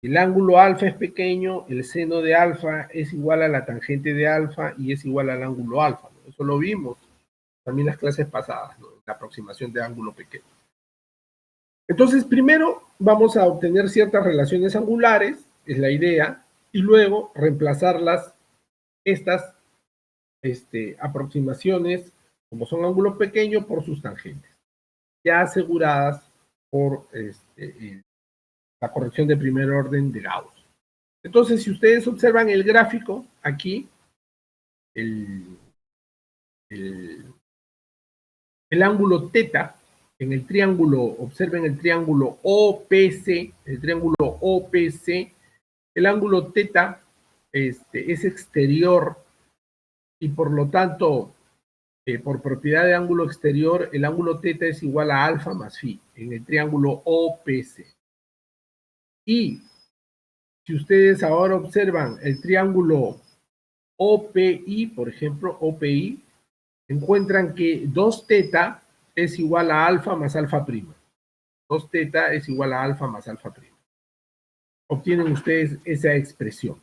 el ángulo alfa es pequeño, el seno de alfa es igual a la tangente de alfa y es igual al ángulo alfa, ¿no? Eso lo vimos también en las clases pasadas, ¿no? La aproximación de ángulo pequeño. Entonces, primero vamos a obtener ciertas relaciones angulares, es la idea, y luego reemplazarlas, estas aproximaciones, como son ángulos pequeños, por sus tangentes, ya aseguradas por la corrección de primer orden de Gauss. Entonces, si ustedes observan el gráfico, aquí, el ángulo teta, en el triángulo, observen el triángulo OPC, el ángulo teta es exterior y por lo tanto, por propiedad de ángulo exterior, el ángulo teta es igual a alfa más phi en el triángulo OPC. Y si ustedes ahora observan el triángulo OPI, por ejemplo, OPI, encuentran que 2 teta es igual a alfa más alfa prima. 2 teta es igual a alfa más alfa prima. Obtienen ustedes esa expresión.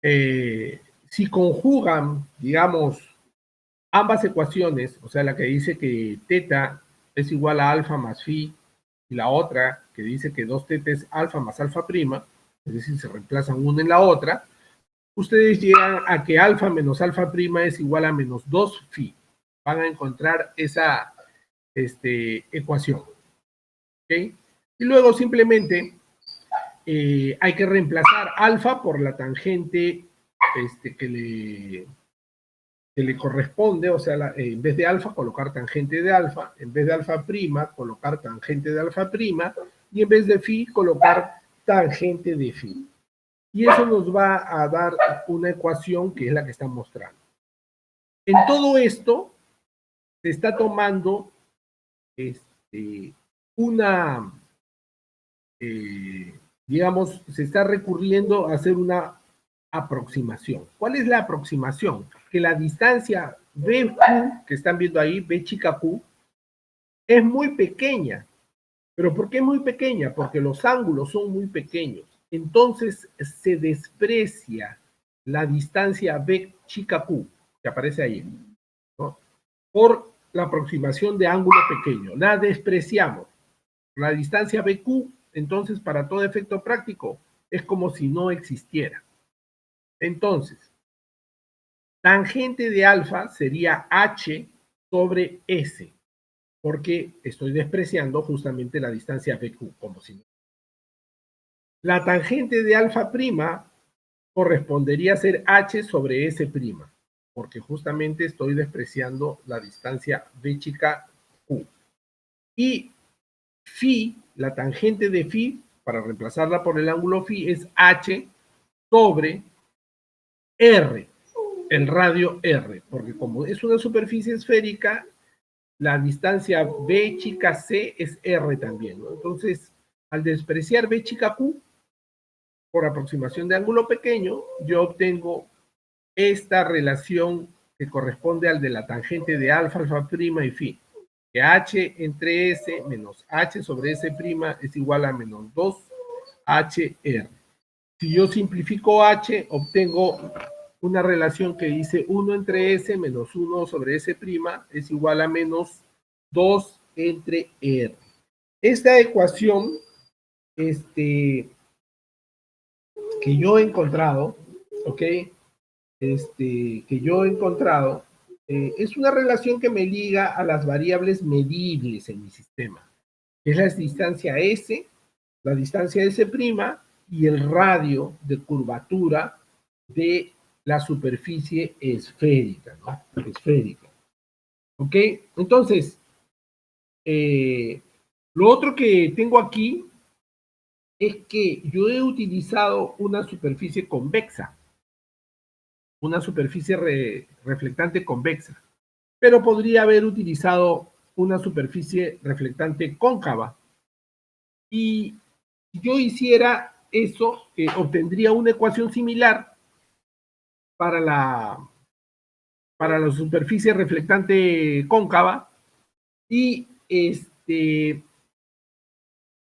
Si conjugan, digamos, ambas ecuaciones, o sea, la que dice que teta es igual a alfa más phi, y la otra que dice que 2 teta es alfa más alfa prima, es decir, se reemplazan una en la otra, ustedes llegan a que alfa menos alfa prima es igual a menos 2 phi. Van a encontrar esa ecuación. ¿Okay? Y luego simplemente hay que reemplazar alfa por la tangente que le corresponde, o sea, en vez de alfa colocar tangente de alfa, en vez de alfa prima colocar tangente de alfa prima, y en vez de phi colocar tangente de phi. Y eso nos va a dar una ecuación que es la que está mostrando. En todo esto se está tomando digamos, se está recurriendo a hacer una aproximación. ¿Cuál es la aproximación? Que la distancia BQ, que están viendo ahí, B chica Q, es muy pequeña. ¿Pero por qué es muy pequeña? Porque los ángulos son muy pequeños. Entonces se desprecia la distancia B chica Q, que aparece ahí, ¿no? Por la aproximación de ángulo pequeño. La despreciamos. La distancia BQ, entonces, para todo efecto práctico, es como si no existiera. Entonces, tangente de alfa sería h sobre s, porque estoy despreciando justamente la distancia BQ, como si no. La tangente de alfa prima correspondería a ser h sobre s prima, porque justamente estoy despreciando la distancia b chica q. Y phi, la tangente de phi, para reemplazarla por el ángulo phi, es h sobre r, el radio r, porque como es una superficie esférica, la distancia b chica c es r también, ¿no? Entonces, al despreciar b chica q por aproximación de ángulo pequeño, yo obtengo esta relación que corresponde al de la tangente de alfa, alfa prima y phi, que h entre s menos h sobre s prima es igual a menos 2hr. Si yo simplifico h, obtengo una relación que dice 1 entre s menos 1 sobre s prima es igual a menos 2 entre r. Esta ecuación que yo he encontrado, ¿ok? Que yo he encontrado, es una relación que me liga a las variables medibles en mi sistema, que es la distancia S, la distancia S' y el radio de curvatura de la superficie esférica, ¿no? Esférica. ¿Ok? Entonces, lo otro que tengo aquí es que yo he utilizado una superficie convexa, una superficie reflectante convexa, pero podría haber utilizado una superficie reflectante cóncava. Y si yo hiciera eso, obtendría una ecuación similar para la superficie reflectante cóncava y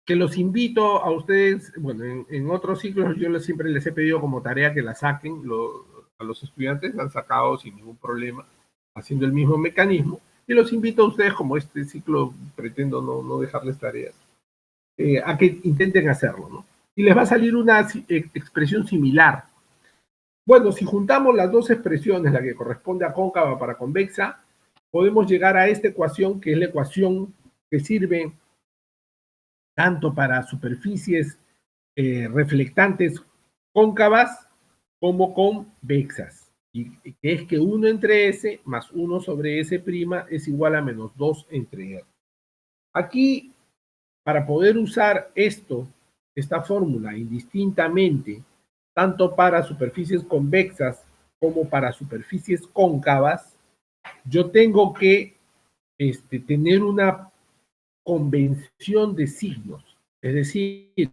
que los invito a ustedes, bueno, en otros ciclos yo siempre les he pedido como tarea que la saquen, a los estudiantes la han sacado sin ningún problema, haciendo el mismo mecanismo, y los invito a ustedes, como este ciclo pretendo no dejarles tareas, a que intenten hacerlo, ¿no? Y les va a salir una expresión similar. Bueno, si juntamos las dos expresiones, la que corresponde a cóncava para convexa, podemos llegar a esta ecuación, que es la ecuación que sirve tanto para superficies reflectantes cóncavas como convexas, y que es que 1 entre S más 1 sobre S' es igual a menos 2 entre R. Aquí, para poder usar esta fórmula indistintamente, tanto para superficies convexas como para superficies cóncavas, yo tengo que tener una convención de signos, es decir,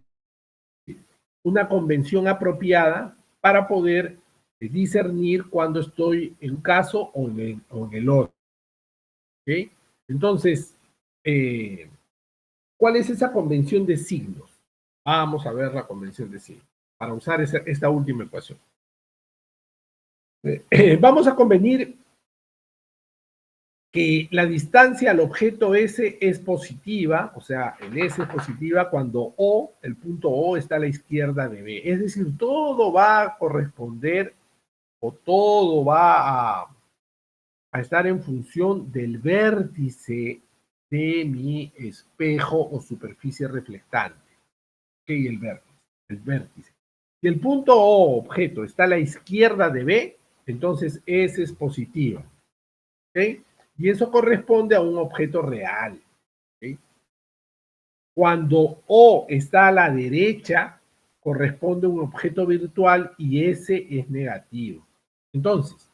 una convención apropiada para poder discernir cuando estoy en un caso o en el otro. ¿Okay? Entonces, ¿cuál es esa convención de signos? Vamos a ver la convención de signos para usar esta última ecuación. Vamos a convenir que la distancia al objeto S es positiva, o sea, el S es positiva cuando O, el punto O, está a la izquierda de B. Es decir, todo va a corresponder o todo va a estar en función del vértice de mi espejo o superficie reflectante. ¿Ok? El vértice. Si el punto O, objeto, está a la izquierda de B, entonces S es positiva. ¿Ok? Y eso corresponde a un objeto real. ¿Okay? Cuando O está a la derecha, corresponde a un objeto virtual y ese es negativo. Entonces,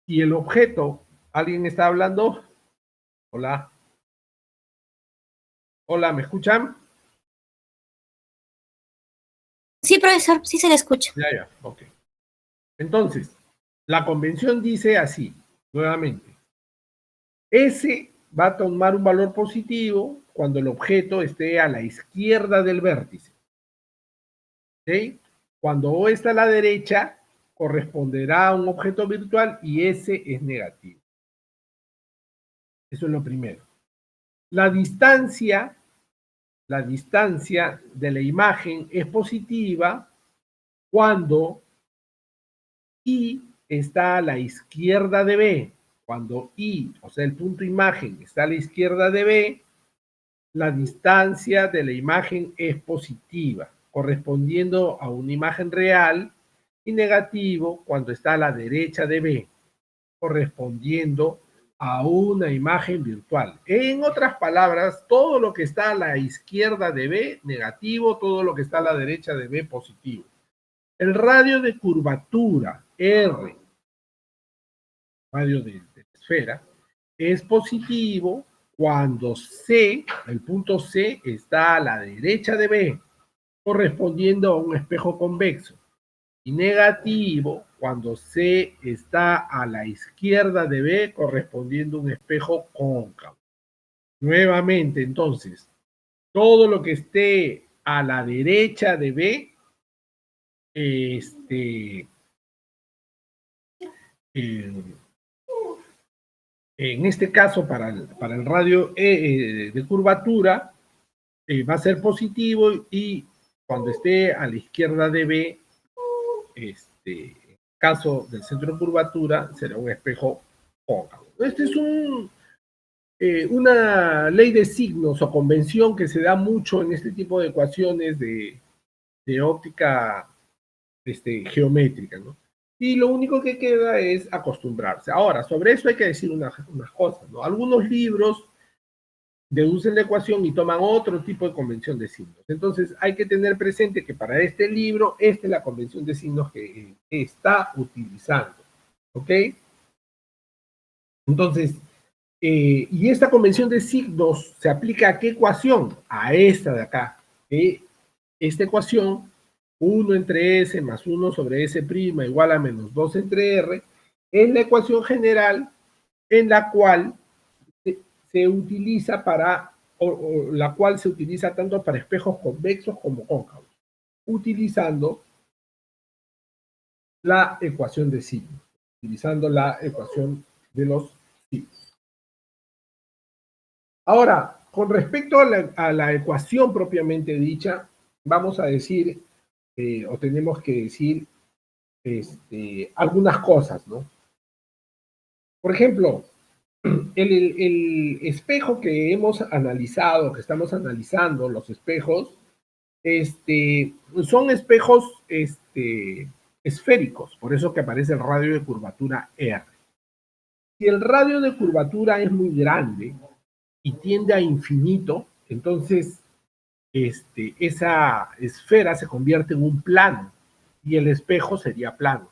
si el objeto, ¿alguien está hablando? Hola. Hola, ¿me escuchan? Sí, profesor, sí se le escucha. Ya, ok. Entonces, la convención dice así, nuevamente. S va a tomar un valor positivo cuando el objeto esté a la izquierda del vértice. ¿Okay? Cuando O está a la derecha, corresponderá a un objeto virtual y S es negativo. Eso es lo primero. La distancia la distancia de la imagen es positiva cuando I está a la izquierda de B. Cuando I, o sea, el punto imagen está a la izquierda de B, la distancia de la imagen es positiva, correspondiendo a una imagen real, y negativo cuando está a la derecha de B, correspondiendo a una imagen virtual. En otras palabras, todo lo que está a la izquierda de B, negativo, todo lo que está a la derecha de B, positivo. El radio de curvatura, R, radio de esfera, es positivo cuando C, el punto C, está a la derecha de B, correspondiendo a un espejo convexo, y negativo cuando C está a la izquierda de B, correspondiendo a un espejo cóncavo. Nuevamente, entonces, todo lo que esté a la derecha de B, en este caso, para el radio de curvatura, va a ser positivo, y cuando esté a la izquierda de B, en caso del centro de curvatura, será un espejo cóncavo. Este es una ley de signos o convención que se da mucho en este tipo de ecuaciones de óptica geométrica, ¿no? Y lo único que queda es acostumbrarse. Ahora, sobre eso hay que decir unas cosas, ¿no? Algunos libros deducen la ecuación y toman otro tipo de convención de signos. Entonces, hay que tener presente que para este libro, esta es la convención de signos que está utilizando. ¿Ok? Entonces, y esta convención de signos se aplica a qué ecuación? A esta de acá. Esta ecuación, 1 entre S más 1 sobre S' igual a menos 2 entre R, es la ecuación general en la cual se utiliza o la cual se utiliza tanto para espejos convexos como cóncavos, utilizando la ecuación de signos, utilizando la ecuación de los signos. Ahora, con respecto a la ecuación propiamente dicha, vamos a decir, o tenemos que decir algunas cosas, ¿no? Por ejemplo, el espejo que hemos analizado, que estamos analizando, los espejos, son espejos esféricos, por eso que aparece el radio de curvatura R. Si el radio de curvatura es muy grande y tiende a infinito, entonces esa esfera se convierte en un plano y el espejo sería plano.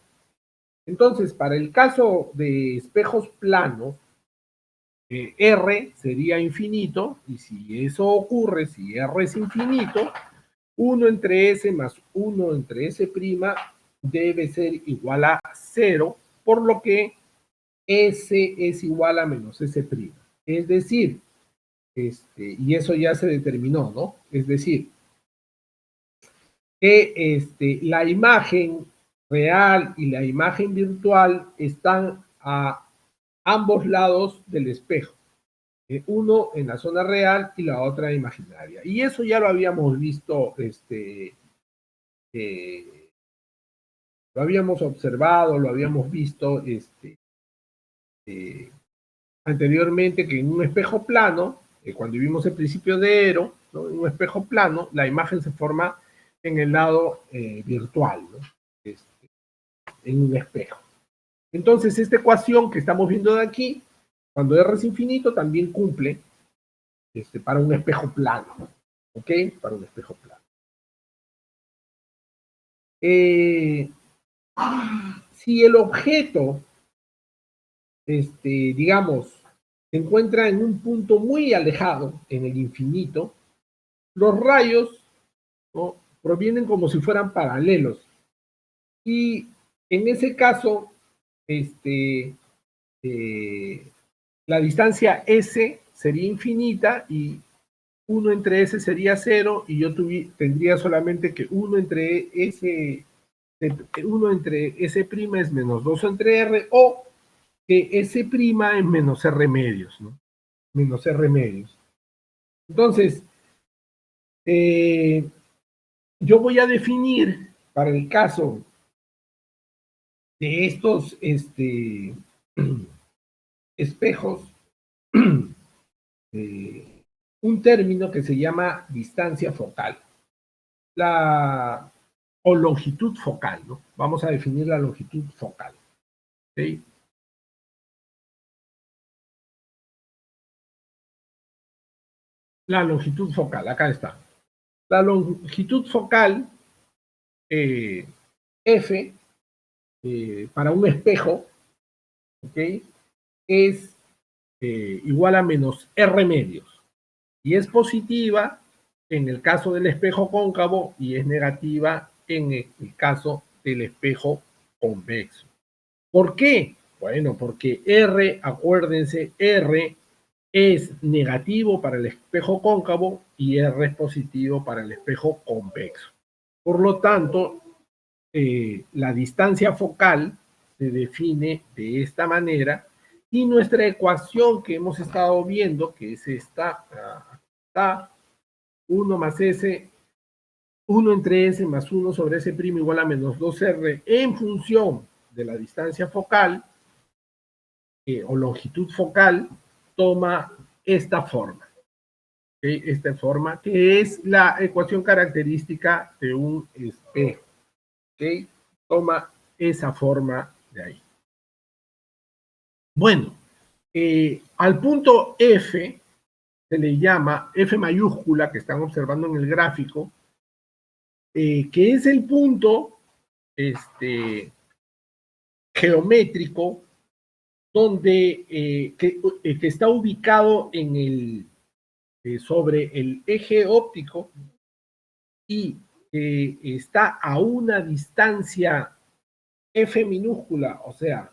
Entonces, para el caso de espejos planos, R sería infinito, y si eso ocurre, si R es infinito, 1 entre S más 1 entre S' debe ser igual a 0, por lo que S es igual a menos S'. Es decir, y eso ya se determinó, ¿no? Es decir, que la imagen real y la imagen virtual están a ambos lados del espejo. Uno en la zona real y la otra imaginaria. Y eso ya lo habíamos visto, lo habíamos observado, lo habíamos visto anteriormente, que en un espejo plano, cuando vimos el principio de Eero, ¿no? En un espejo plano, la imagen se forma en el lado virtual, ¿no? En un espejo. Entonces, esta ecuación que estamos viendo de aquí, cuando R es infinito, también cumple para un espejo plano. ¿Ok? Para un espejo plano. Si el objeto, digamos, se encuentra en un punto muy alejado, en el infinito, los rayos, ¿no?, provienen como si fueran paralelos. Y en ese caso, la distancia S sería infinita y 1 entre S sería 0, y yo tendría solamente que 1 entre S' es menos 2 entre R, o que S' es menos R medios, ¿no? Menos R medios. Entonces, Yo voy a definir para el caso de estos espejos un término que se llama distancia focal o longitud focal, ¿no? Vamos a definir la longitud focal. ¿Sí? La longitud focal, acá está. La longitud focal F para un espejo, ¿ok? Es igual a menos R medios. Y es positiva en el caso del espejo cóncavo y es negativa en el caso del espejo convexo. ¿Por qué? Bueno, porque R, acuérdense, R es negativo para el espejo cóncavo y R es positivo para el espejo convexo. Por lo tanto, la distancia focal se define de esta manera y nuestra ecuación que hemos estado viendo, que es esta, está 1 más S, 1 entre S más 1 sobre S' igual a menos 2R en función de la distancia focal o longitud focal, toma esta forma. ¿Okay? Esta forma que es la ecuación característica de un espejo. ¿Okay? Toma esa forma de ahí. Bueno, al punto F se le llama F mayúscula, que están observando en el gráfico, que es el punto geométrico donde que está ubicado en sobre el eje óptico y está a una distancia F minúscula, o sea,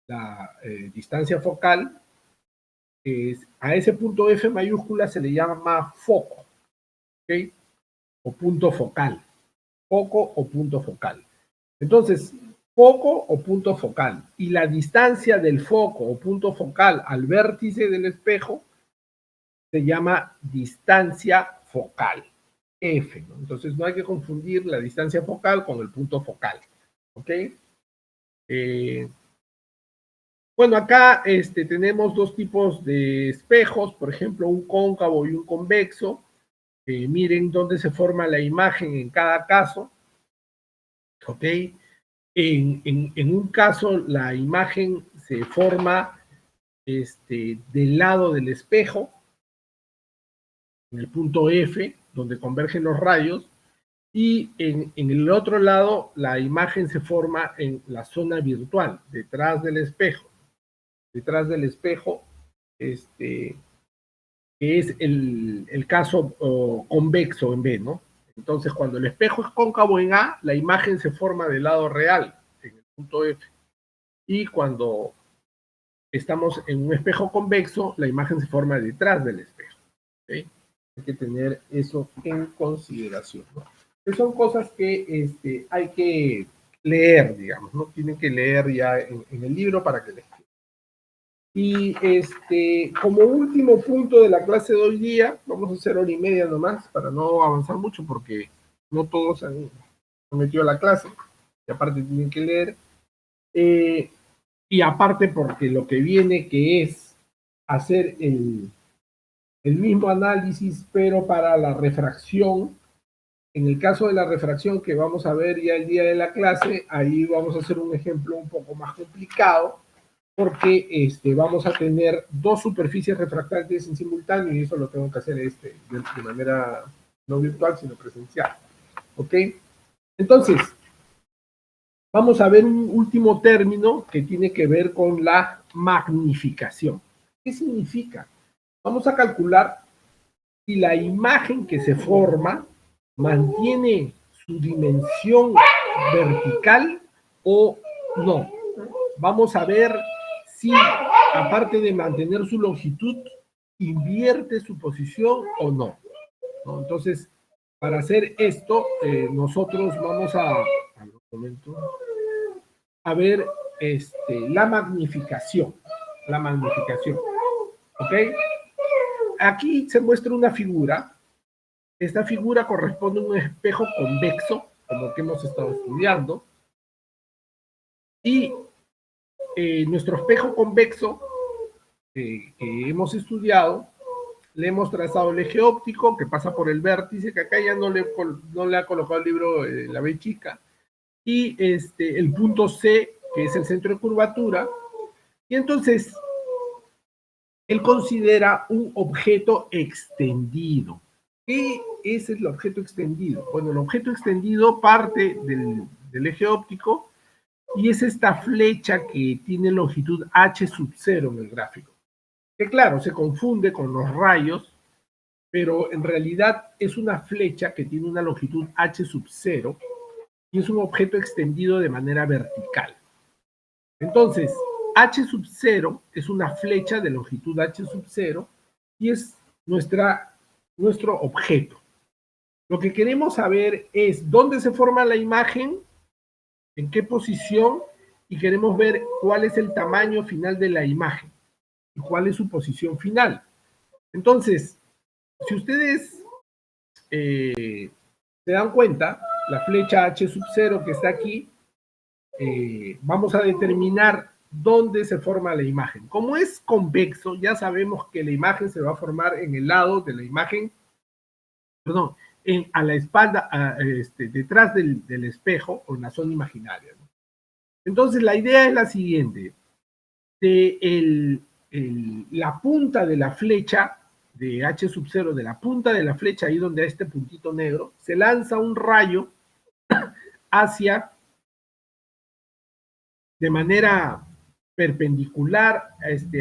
la distancia focal, a ese punto F mayúscula se le llama foco, ¿ok? O punto focal. Foco o punto focal. Entonces, foco o punto focal. Y la distancia del foco o punto focal al vértice del espejo se llama distancia focal, F, ¿no? Entonces, no hay que confundir la distancia focal con el punto focal, ¿ok? Bueno, acá tenemos dos tipos de espejos, por ejemplo, un cóncavo y un convexo. Miren dónde se forma la imagen en cada caso. ¿Ok? En un caso, la imagen se forma del lado del espejo, en el punto F, donde convergen los rayos, y en el otro lado, la imagen se forma en la zona virtual, detrás del espejo. Detrás del espejo, que es el caso convexo en B, ¿no? Entonces, cuando el espejo es cóncavo en A, la imagen se forma del lado real, en el punto F. Y cuando estamos en un espejo convexo, la imagen se forma detrás del espejo. ¿Okay? Hay que tener eso en consideración, ¿no? Que son cosas que hay que leer, digamos, ¿no? Tienen que leer ya en el libro para que les quede. Y como último punto de la clase de hoy día, vamos a hacer 1:30 nomás para no avanzar mucho porque no todos han metido a la clase y aparte tienen que leer. Y aparte porque lo que viene que es hacer el mismo análisis pero para la refracción. En el caso de la refracción que vamos a ver ya el día de la clase, ahí vamos a hacer un ejemplo un poco más complicado porque vamos a tener dos superficies refractantes en simultáneo y eso lo tengo que hacer de manera no virtual, sino presencial. ¿Ok? Entonces, vamos a ver un último término que tiene que ver con la magnificación. ¿Qué significa? Vamos a calcular si la imagen que se forma mantiene su dimensión vertical o no. Vamos a ver si, aparte de mantener su longitud, invierte su posición o no. ¿No? Entonces, para hacer esto, nosotros vamos a ver la magnificación. La magnificación. ¿Ok? Aquí se muestra una figura Esta figura corresponde a un espejo convexo, como que hemos estado estudiando, y nuestro espejo convexo que hemos estudiado, le hemos trazado el eje óptico que pasa por el vértice, que acá ya no le ha colocado el libro la B chica, y el punto C, que es el centro de curvatura, y entonces él considera un objeto extendido. ¿Qué es el objeto extendido? Bueno, el objeto extendido parte del eje óptico y es esta flecha que tiene longitud h sub 0 en el gráfico. Que claro, se confunde con los rayos, pero en realidad es una flecha que tiene una longitud h sub 0 y es un objeto extendido de manera vertical. Entonces, h sub 0 es una flecha de longitud h sub 0 y es nuestro objeto. Lo que queremos saber es dónde se forma la imagen, en qué posición, y queremos ver cuál es el tamaño final de la imagen y cuál es su posición final. Entonces, si ustedes se dan cuenta, la flecha h sub 0 que está aquí, vamos a determinar dónde se forma la imagen. Como es convexo, ya sabemos que la imagen se va a formar en el lado de la imagen, perdón, a la espalda, detrás del espejo o en la zona imaginaria, ¿no? Entonces, la idea es la siguiente. La punta de la flecha de h sub 0, de la punta de la flecha, ahí donde hay este puntito negro, se lanza un rayo de manera perpendicular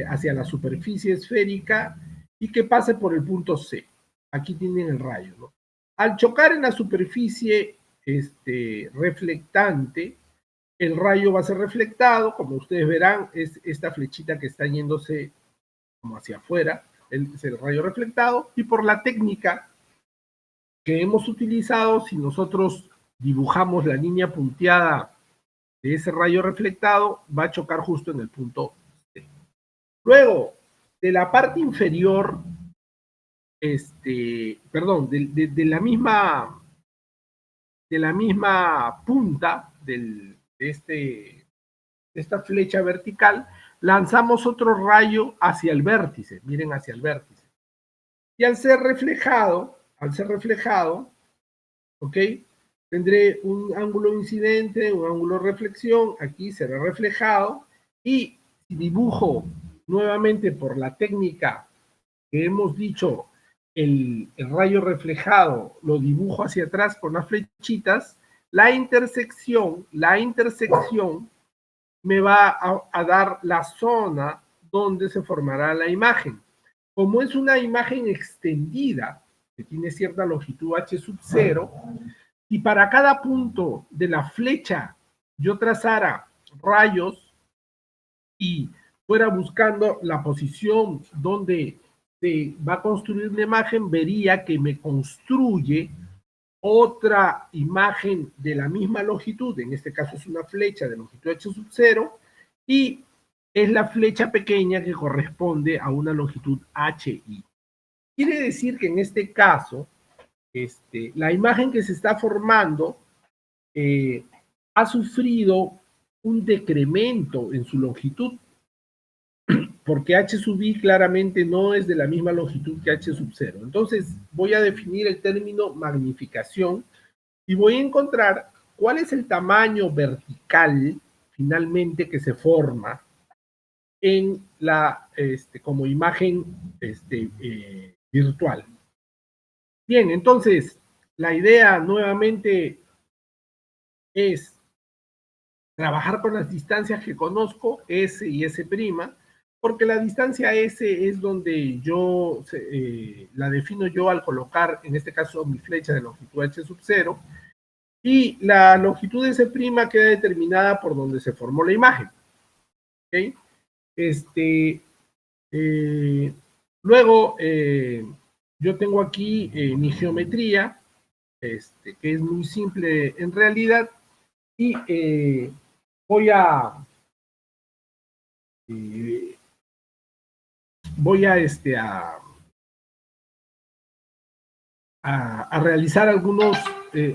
hacia la superficie esférica y que pase por el punto C. Aquí tienen el rayo, ¿no? Al chocar en la superficie reflectante, el rayo va a ser reflectado, como ustedes verán, es esta flechita que está yéndose como hacia afuera, es el rayo reflectado, y por la técnica que hemos utilizado, si nosotros dibujamos la línea punteada de ese rayo reflectado, va a chocar justo en el punto C. Luego, de la parte inferior, perdón, de la misma punta de esta flecha vertical, lanzamos otro rayo hacia el vértice, miren, hacia el vértice. Y al ser reflejado, ¿ok? Tendré un ángulo incidente, un ángulo de reflexión, aquí será reflejado, y si dibujo nuevamente por la técnica que hemos dicho, el rayo reflejado lo dibujo hacia atrás con las flechitas, la intersección me va a dar la zona donde se formará la imagen. Como es una imagen extendida, que tiene cierta longitud h sub 0, y para cada punto de la flecha yo trazara rayos y fuera buscando la posición donde se va a construir la imagen, vería que me construye otra imagen de la misma longitud, en este caso es una flecha de longitud h sub 0, y es la flecha pequeña que corresponde a una longitud hi. Quiere decir que en este caso, la imagen que se está formando ha sufrido un decremento en su longitud, porque h sub i claramente no es de la misma longitud que h sub 0. Entonces voy a definir el término magnificación y voy a encontrar cuál es el tamaño vertical finalmente que se forma en como imagen virtual. Bien, entonces la idea nuevamente es trabajar con las distancias que conozco, S y S', porque la distancia S es donde yo la defino yo al colocar, en este caso, mi flecha de longitud h sub 0, y la longitud S' queda determinada por donde se formó la imagen. ¿Okay? Luego, yo tengo aquí mi geometría, que es muy simple en realidad, y voy a a realizar algunos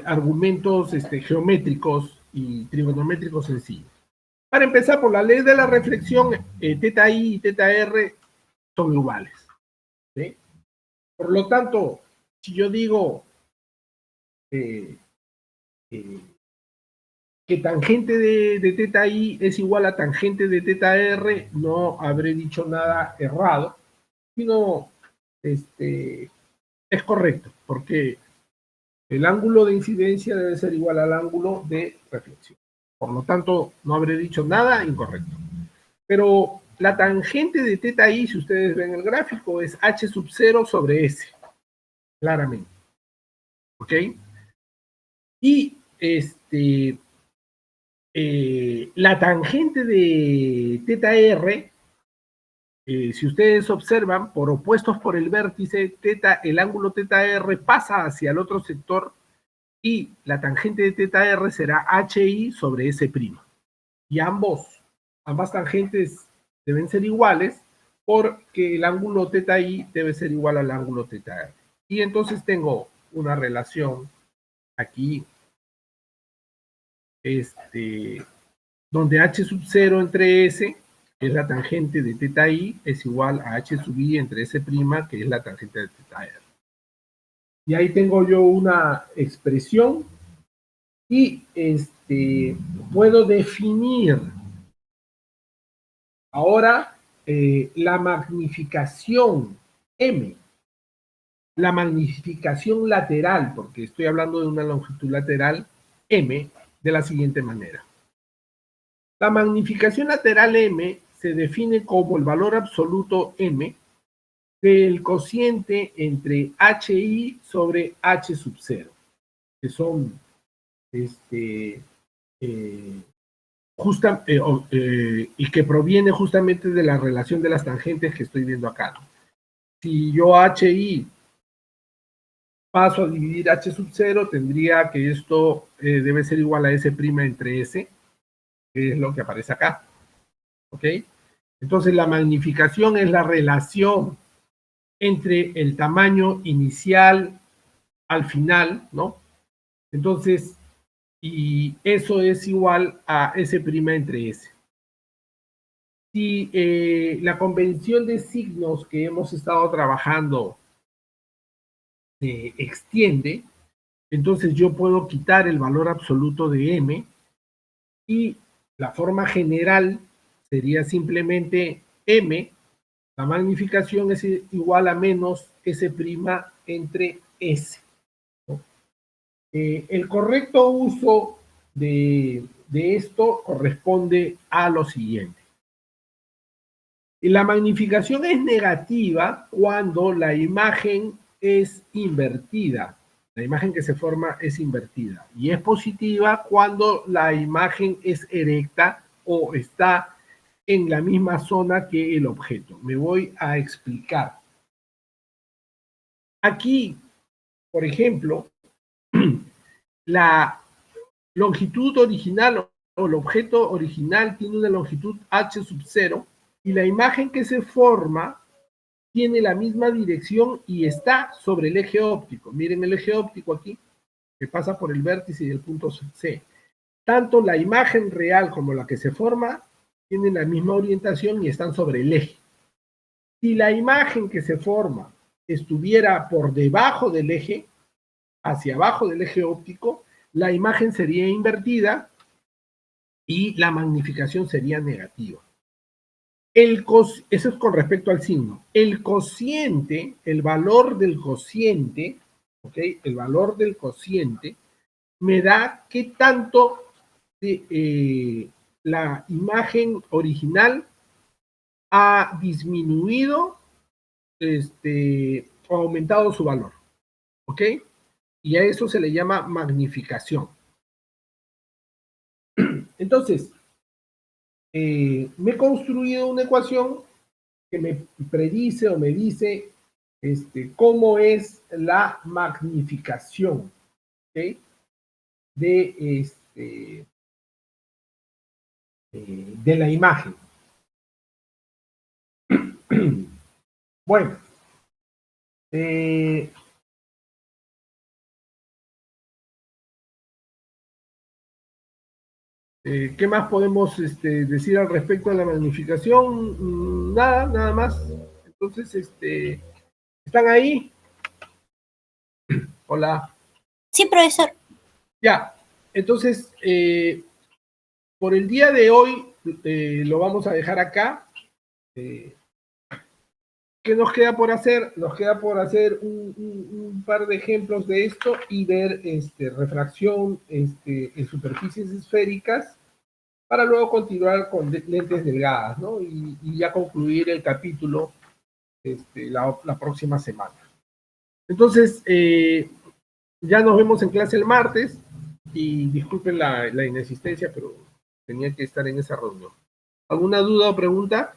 argumentos geométricos y trigonométricos sencillos. Para empezar, por la ley de la reflexión, teta i y teta r son iguales, ¿sí? Por lo tanto, si yo digo que tangente de teta i es igual a tangente de teta r, no habré dicho nada errado, sino es correcto, porque el ángulo de incidencia debe ser igual al ángulo de reflexión. Por lo tanto, no habré dicho nada incorrecto. Pero la tangente de teta i, si ustedes ven el gráfico, es h sub 0 sobre s, claramente. ¿Ok? Y la tangente de teta r, si ustedes observan, por opuestos por el vértice, el ángulo teta r pasa hacia el otro sector y la tangente de teta r será hi sobre s'. Y ambas tangentes deben ser iguales porque el ángulo teta i debe ser igual al ángulo teta r. Y entonces tengo una relación aquí, donde h sub 0 entre s, que es la tangente de teta i, es igual a h sub i entre s', que es la tangente de teta r. Y ahí tengo yo una expresión y puedo definir ahora la magnificación M, la magnificación lateral, porque estoy hablando de una longitud lateral M, de la siguiente manera. La magnificación lateral M se define como el valor absoluto M del cociente entre HI sobre H sub 0, que son y que proviene justamente de la relación de las tangentes que estoy viendo acá. Si yo HI paso a dividir H sub 0, tendría que esto debe ser igual a S' entre S, que es lo que aparece acá. ¿Ok? Entonces la magnificación es la relación entre el tamaño inicial al final, ¿no? Entonces, y eso es igual a S' entre S. Si la convención de signos que hemos estado trabajando se extiende, entonces yo puedo quitar el valor absoluto de M y la forma general sería simplemente M, la magnificación es igual a menos S' entre S, ¿no? El correcto uso de esto corresponde a lo siguiente. La magnificación es negativa cuando la imagen es invertida. La imagen que se forma es invertida. Y es positiva cuando la imagen es erecta o está en la misma zona que el objeto. Me voy a explicar. Aquí, por ejemplo, la longitud original o el objeto original tiene una longitud h sub 0 y la imagen que se forma tiene la misma dirección y está sobre el eje óptico. Miren el eje óptico aquí, que pasa por el vértice y el punto C. Tanto la imagen real como la que se forma tienen la misma orientación y están sobre el eje. Si la imagen que se forma estuviera por debajo del eje, hacia abajo del eje óptico, la imagen sería invertida y la magnificación sería negativa. Eso es con respecto al signo. El cociente, el valor del cociente, ¿ok? El valor del cociente me da qué tanto la imagen original ha disminuido o aumentado su valor, ¿ok? Y a eso se le llama magnificación. Entonces, me he construido una ecuación que me predice o me dice cómo es la magnificación, ¿okay? de la imagen. Bueno, ¿Qué más podemos decir al respecto de la magnificación? Nada más. Entonces, ¿están ahí? Hola. Sí, profesor. Ya, entonces, por el día de hoy lo vamos a dejar acá. ¿Qué nos queda por hacer? Nos queda por hacer un par de ejemplos de esto y ver refracción en superficies esféricas para luego continuar con lentes delgadas, ¿no? Y ya concluir el capítulo la próxima semana. Entonces, ya nos vemos en clase el martes y disculpen la inexistencia, pero tenía que estar en esa reunión. ¿Alguna duda o pregunta?